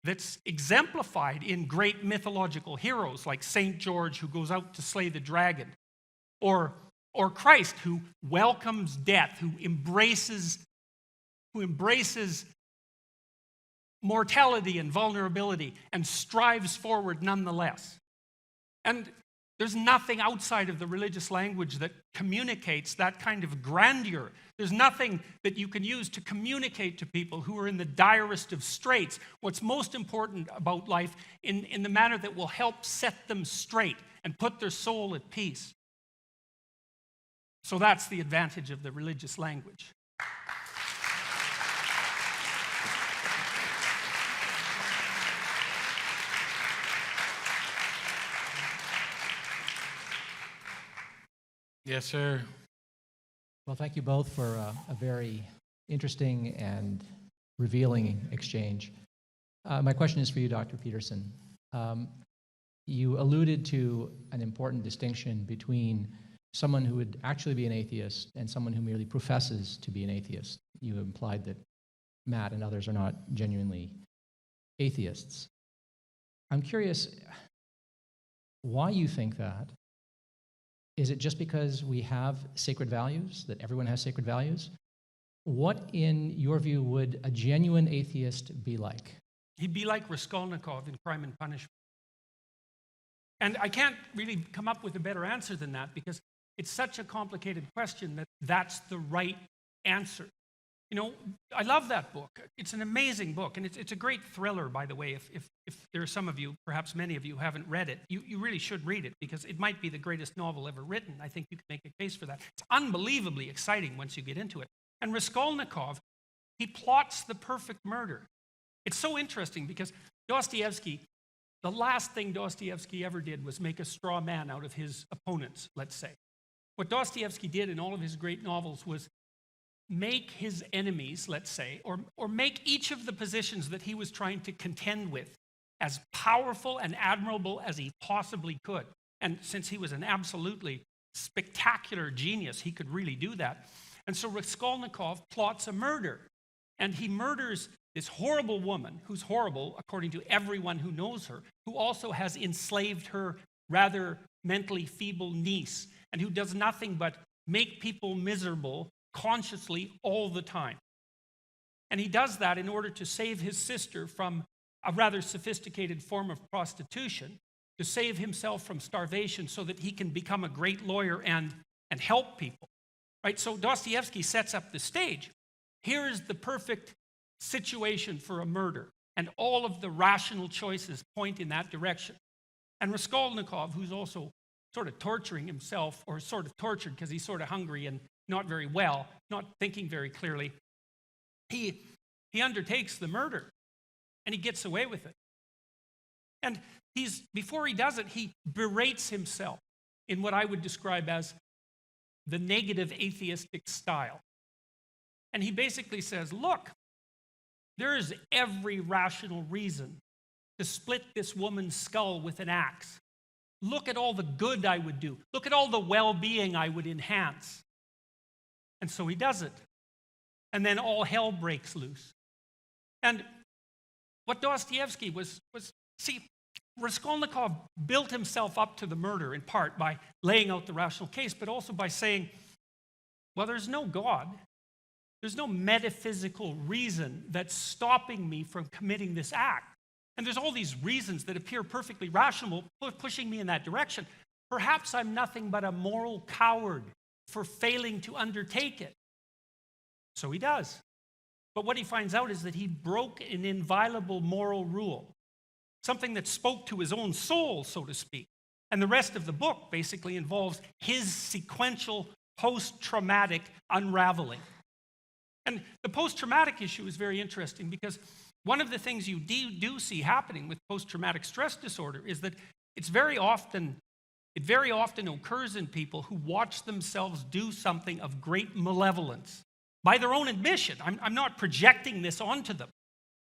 that's exemplified in great mythological heroes like St. George, who goes out to slay the dragon, or Christ, who welcomes death, who embraces mortality and vulnerability and strives forward nonetheless. And there's nothing outside of the religious language that communicates that kind of grandeur. There's nothing that you can use to communicate to people who are in the direst of straits what's most important about life in the manner that will help set them straight and put their soul at peace. So that's the advantage of the religious language. Yes, sir. Well, thank you both for a very interesting and revealing exchange. My question is for you, Dr. Peterson. You alluded to an important distinction between someone who would actually be an atheist and someone who merely professes to be an atheist. You implied that Matt and others are not genuinely atheists. I'm curious, why you think that. Is it just because we have sacred values, that everyone has sacred values? What, in your view, would a genuine atheist be like? He'd be like Raskolnikov in Crime and Punishment. And I can't really come up with a better answer than that, because it's such a complicated question that that's the right answer. You know, I love that book. It's an amazing book, and it's a great thriller, by the way. If there are some of you, perhaps many of you, who haven't read it, you really should read it, because it might be the greatest novel ever written. I think you can make a case for that. It's unbelievably exciting once you get into it. And Raskolnikov, he plots the perfect murder. It's so interesting because Dostoevsky, the last thing Dostoevsky ever did was make a straw man out of his opponents, let's say. What Dostoevsky did in all of his great novels was make his enemies, let's say, or make each of the positions that he was trying to contend with as powerful and admirable as he possibly could. And since he was an absolutely spectacular genius, he could really do that. And so Raskolnikov plots a murder, and he murders this horrible woman, who's horrible according to everyone who knows her, who also has enslaved her rather mentally feeble niece, and who does nothing but make people miserable consciously all the time. And he does that in order to save his sister from a rather sophisticated form of prostitution, to save himself from starvation so that he can become a great lawyer and help people. Right? So Dostoevsky sets up the stage. Here is the perfect situation for a murder, and all of the rational choices point in that direction. And Raskolnikov, who's also sort of torturing himself, or sort of tortured because he's sort of hungry and not very well, not thinking very clearly, he undertakes the murder, and he gets away with it. And before he does it, he berates himself in what I would describe as the negative atheistic style. And he basically says, look, there is every rational reason to split this woman's skull with an axe. Look at all the good I would do. Look at all the well-being I would enhance. And so he does it. And then all hell breaks loose. And what Dostoevsky was Raskolnikov built himself up to the murder in part by laying out the rational case, but also by saying, well, there's no God. There's no metaphysical reason that's stopping me from committing this act. And there's all these reasons that appear perfectly rational, pushing me in that direction. Perhaps I'm nothing but a moral coward for failing to undertake it. So he does. But what he finds out is that he broke an inviolable moral rule, something that spoke to his own soul, so to speak. And the rest of the book basically involves his sequential post-traumatic unraveling. And the post-traumatic issue is very interesting because one of the things you do see happening with post-traumatic stress disorder is that it very often occurs in people who watch themselves do something of great malevolence. By their own admission, I'm not projecting this onto them.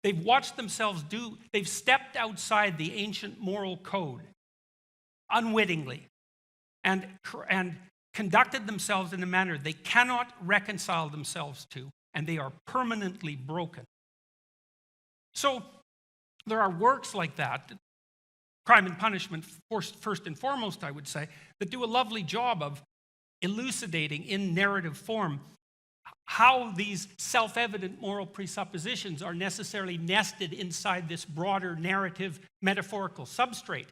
They've watched themselves they've stepped outside the ancient moral code unwittingly and conducted themselves in a manner they cannot reconcile themselves to, and they are permanently broken. So there are works like that, Crime and Punishment first and foremost, I would say, that do a lovely job of elucidating in narrative form how these self-evident moral presuppositions are necessarily nested inside this broader narrative metaphorical substrate,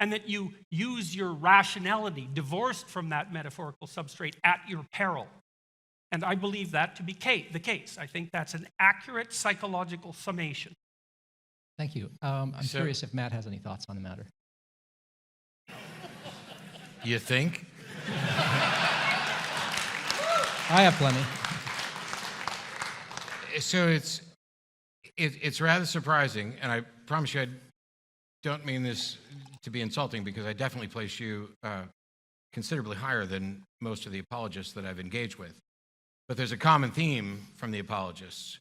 and that you use your rationality divorced from that metaphorical substrate at your peril. And I believe that to be the case. I think that's an accurate psychological summation. Thank you. I'm curious if Matt has any thoughts on the matter. You think? I have plenty. So it's rather surprising, and I promise you I don't mean this to be insulting, because I definitely place you considerably higher than most of the apologists that I've engaged with. But there's a common theme from the apologists,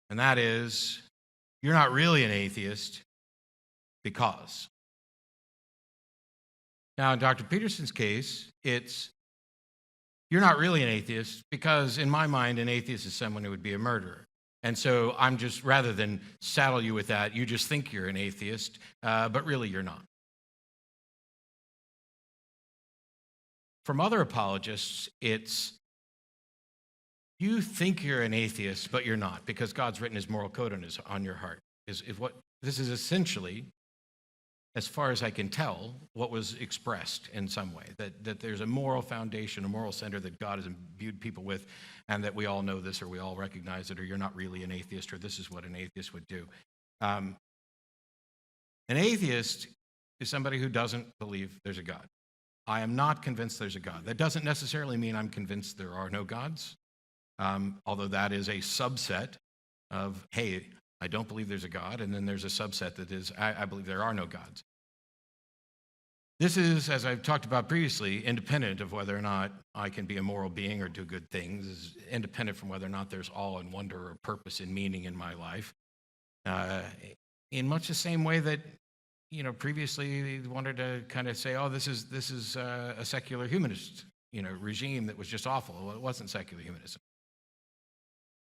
and that is, you're not really an atheist because. Now, in Dr. Peterson's case, it's, you're not really an atheist because, in my mind, an atheist is someone who would be a murderer. And so I'm just, rather than saddle you with that, you just think you're an atheist, but really you're not. From other apologists, it's you think you're an atheist, but you're not, because God's written his moral code on your heart. Is what this is essentially, as far as I can tell, what was expressed in some way, that there's a moral foundation, a moral center that God has imbued people with, and that we all know this, or we all recognize it, or you're not really an atheist, or this is what an atheist would do. An atheist is somebody who doesn't believe there's a God. I am not convinced there's a God. That doesn't necessarily mean I'm convinced there are no gods, although that is a subset of, hey, I don't believe there's a God, and then there's a subset that is, I believe there are no gods. This is, as I've talked about previously, independent of whether or not I can be a moral being or do good things, is independent from whether or not there's awe and wonder or purpose and meaning in my life. In much the same way that, previously they wanted to kind of say, oh, this is a secular humanist, regime that was just awful. Well, it wasn't secular humanism.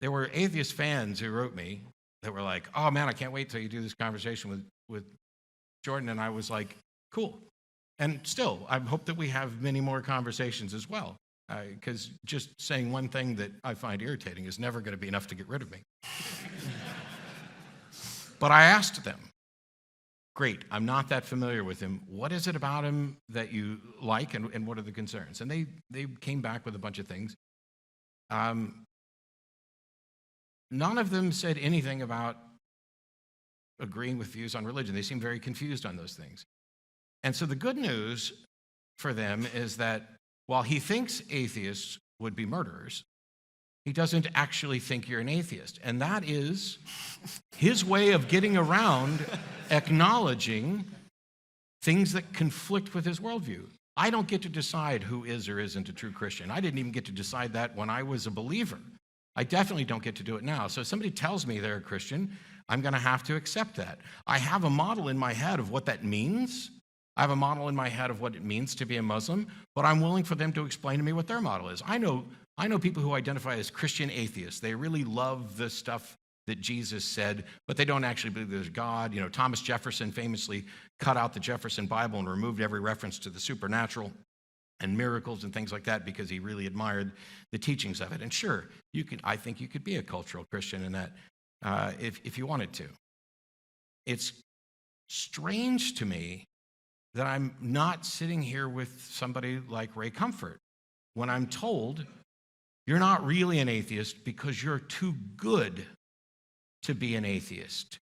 There were atheist fans who wrote me that were like, oh man, I can't wait till you do this conversation with Jordan. And I was like, cool. And still, I hope that we have many more conversations as well, because just saying one thing that I find irritating is never going to be enough to get rid of me. But I asked them, great, I'm not that familiar with him. What is it about him that you like, and what are the concerns? And they came back with a bunch of things. None of them said anything about agreeing with views on religion. They seemed very confused on those things. And so the good news for them is that while he thinks atheists would be murderers, he doesn't actually think you're an atheist. And that is his way of getting around acknowledging things that conflict with his worldview. I don't get to decide who is or isn't a true Christian. I didn't even get to decide that when I was a believer. I definitely don't get to do it now. So if somebody tells me they're a Christian, I'm going to have to accept that. I have a model in my head of what that means. I have a model in my head of what it means to be a Muslim, but I'm willing for them to explain to me what their model is. I know people who identify as Christian atheists. They really love the stuff that Jesus said, but they don't actually believe there's God. Thomas Jefferson famously cut out the Jefferson Bible and removed every reference to the supernatural and miracles and things like that because he really admired the teachings of it. And sure, I think you could be a cultural Christian in that if you wanted to. It's strange to me that I'm not sitting here with somebody like Ray Comfort when I'm told you're not really an atheist because you're too good to be an atheist.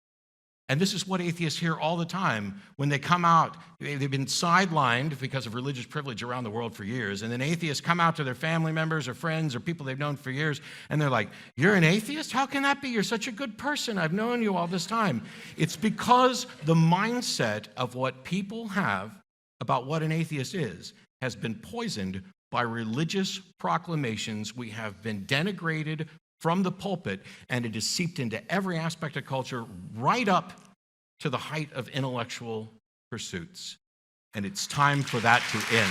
And this is what atheists hear all the time when they come out. They've been sidelined because of religious privilege around the world for years. And then atheists come out to their family members or friends or people they've known for years, and they're like, you're an atheist? How can that be? You're such a good person. I've known you all this time. It's because the mindset of what people have about what an atheist is has been poisoned by religious proclamations. We have been denigrated from the pulpit, and it has seeped into every aspect of culture, right up to the height of intellectual pursuits. And it's time for that to end.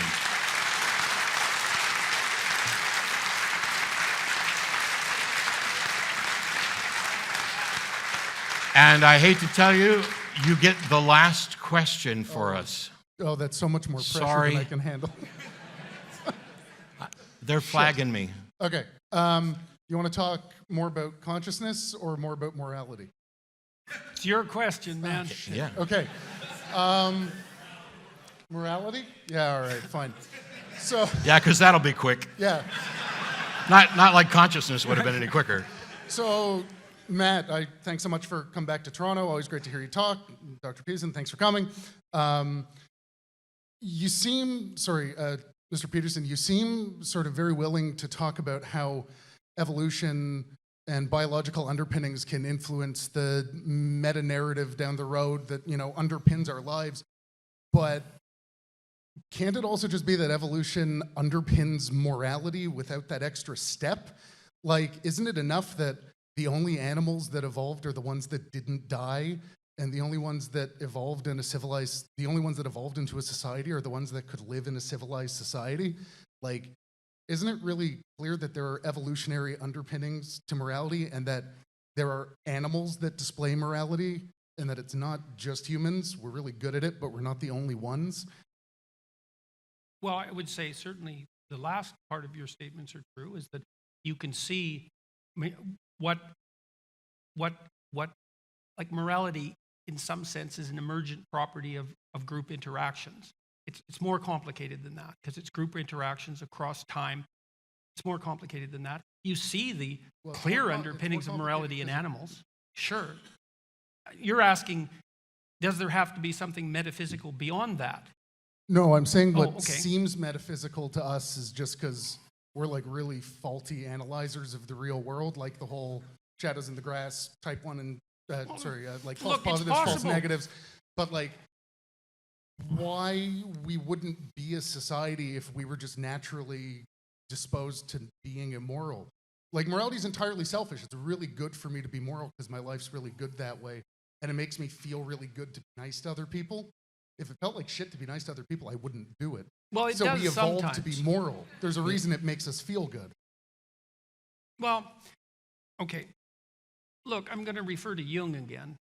And I hate to tell you, you get the last question for us. Oh, that's so much more pressure Sorry. than I can handle. They're flagging me. Okay. You want to talk more about consciousness or more about morality? It's your question, man. Yeah. Okay. Morality? Yeah, all right, fine. So, Yeah, because that'll be quick. yeah. Not like consciousness would have been any quicker. So, Matt, thanks so much for coming back to Toronto. Always great to hear you talk. Dr. Peterson, thanks for coming. Mr. Peterson, you seem sort of very willing to talk about how evolution and biological underpinnings can influence the meta-narrative down the road that, underpins our lives. But can't it also just be that evolution underpins morality without that extra step? Like, isn't it enough that the only animals that evolved are the ones that didn't die, and the only ones that evolved into a society are the ones that could live in a civilized society? Like, isn't it really clear that there are evolutionary underpinnings to morality, and that there are animals that display morality, and that it's not just humans? We're really good at it, but we're not the only ones. Well, I would say certainly the last part of your statements are true, is that you can see what, like morality in some sense is an emergent property of group interactions. It's more complicated than that because it's group interactions across time. It's more complicated than that. You see the clear underpinnings of morality in animals. Sure. You're asking, does there have to be something metaphysical beyond that? No, I'm saying what okay. seems metaphysical to us is just because we're like really faulty analyzers of the real world, like the whole shadows in the grass, type 1 and, like false positives, false negatives. But like, why we wouldn't be a society if we were just naturally disposed to being immoral? Like, morality is entirely selfish. It's really good for me to be moral because my life's really good that way. And it makes me feel really good to be nice to other people. If it felt like shit to be nice to other people, I wouldn't do it. Well, it so does we evolved sometimes. to be moral. There's a reason it makes us feel good. Well, okay. Look, I'm going to refer to Jung again.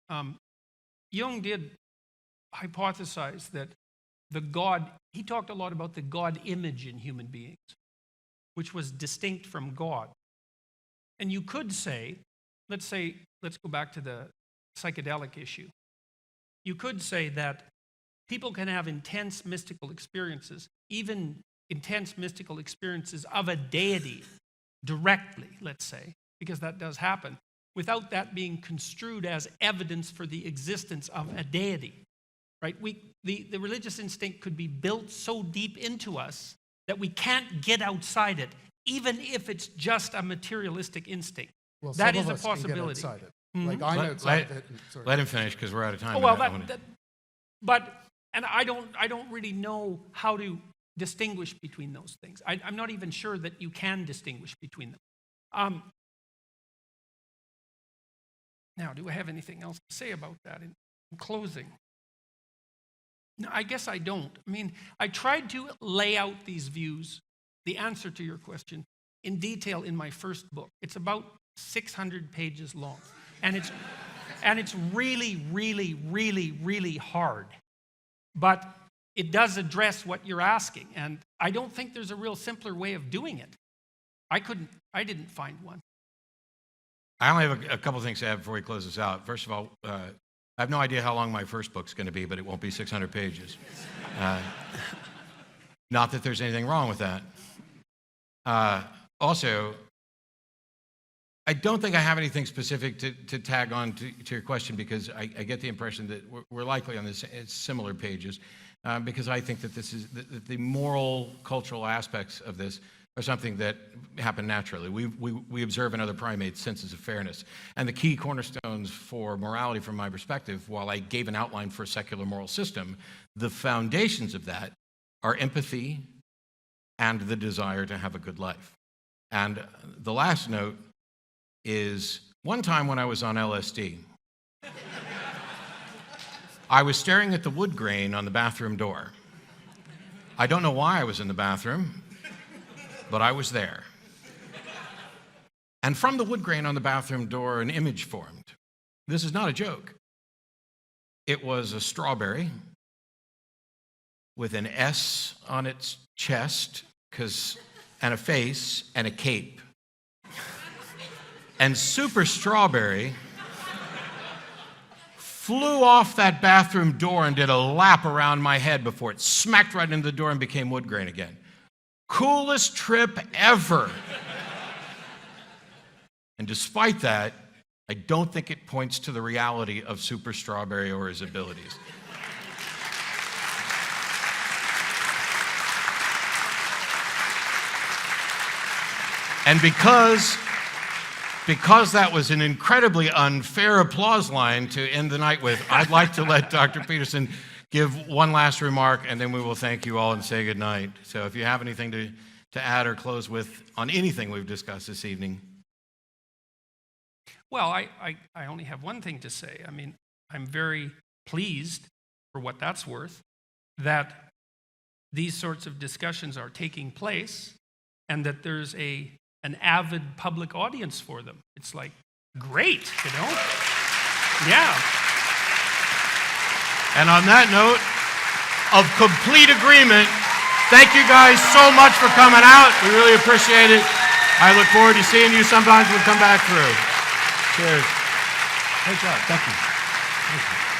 Jung did hypothesize that the God, he talked a lot about the God image in human beings, which was distinct from God. And you could say, let's go back to the psychedelic issue. You could say that people can have intense mystical experiences, even intense mystical experiences of a deity directly, let's say, because that does happen, without that being construed as evidence for the existence of a deity, right? The religious instinct could be built so deep into us that we can't get outside it, even if it's just a materialistic instinct. Well, that some is of a us can get possibility. outside it. Like, I'm outside of it. Let him finish because we're out of time. Oh, well, and I don't really know how to distinguish between those things. I'm not even sure that you can distinguish between them. Now, do I have anything else to say about that in closing? No, I guess I don't. I mean, I tried to lay out these views, the answer to your question, in detail in my first book. It's about 600 pages long. And it's really, really, really, really hard. But it does address what you're asking. And I don't think there's a real simpler way of doing it. I didn't find one. I only have a couple things to add before we close this out. First of all, I have no idea how long my first book's going to be, but it won't be 600 pages. Not that there's anything wrong with that. Also, I don't think I have anything specific to tag on to your question because I get the impression that we're likely on this similar pages because I think that that the moral, cultural aspects of this are something that happen naturally. We observe in other primates senses of fairness. And the key cornerstones for morality from my perspective, while I gave an outline for a secular moral system, the foundations of that are empathy and the desire to have a good life. And the last note is one time when I was on LSD, I was staring at the wood grain on the bathroom door. I don't know why I was in the bathroom, but I was there. And from the wood grain on the bathroom door, an image formed. This is not a joke. It was a strawberry with an S on its chest, and a face and a cape. And Super Strawberry flew off that bathroom door and did a lap around my head before it smacked right into the door and became wood grain again. Coolest trip ever. And despite that, I don't think it points to the reality of Super Strawberry or his abilities. And because that was an incredibly unfair applause line to end the night with, I'd like to let Dr. Peterson give one last remark, and then we will thank you all and say good night. So if you have anything to add or close with on anything we've discussed this evening. Well, I only have one thing to say. I mean, I'm very pleased, for what that's worth, that these sorts of discussions are taking place and that there's an avid public audience for them. It's like, great, you know? Yeah. And on that note of complete agreement, Thank you guys so much for coming out. We really appreciate it. I look forward to seeing you sometimes. We'll come back through. Cheers. Great job. Thank you. Thank you.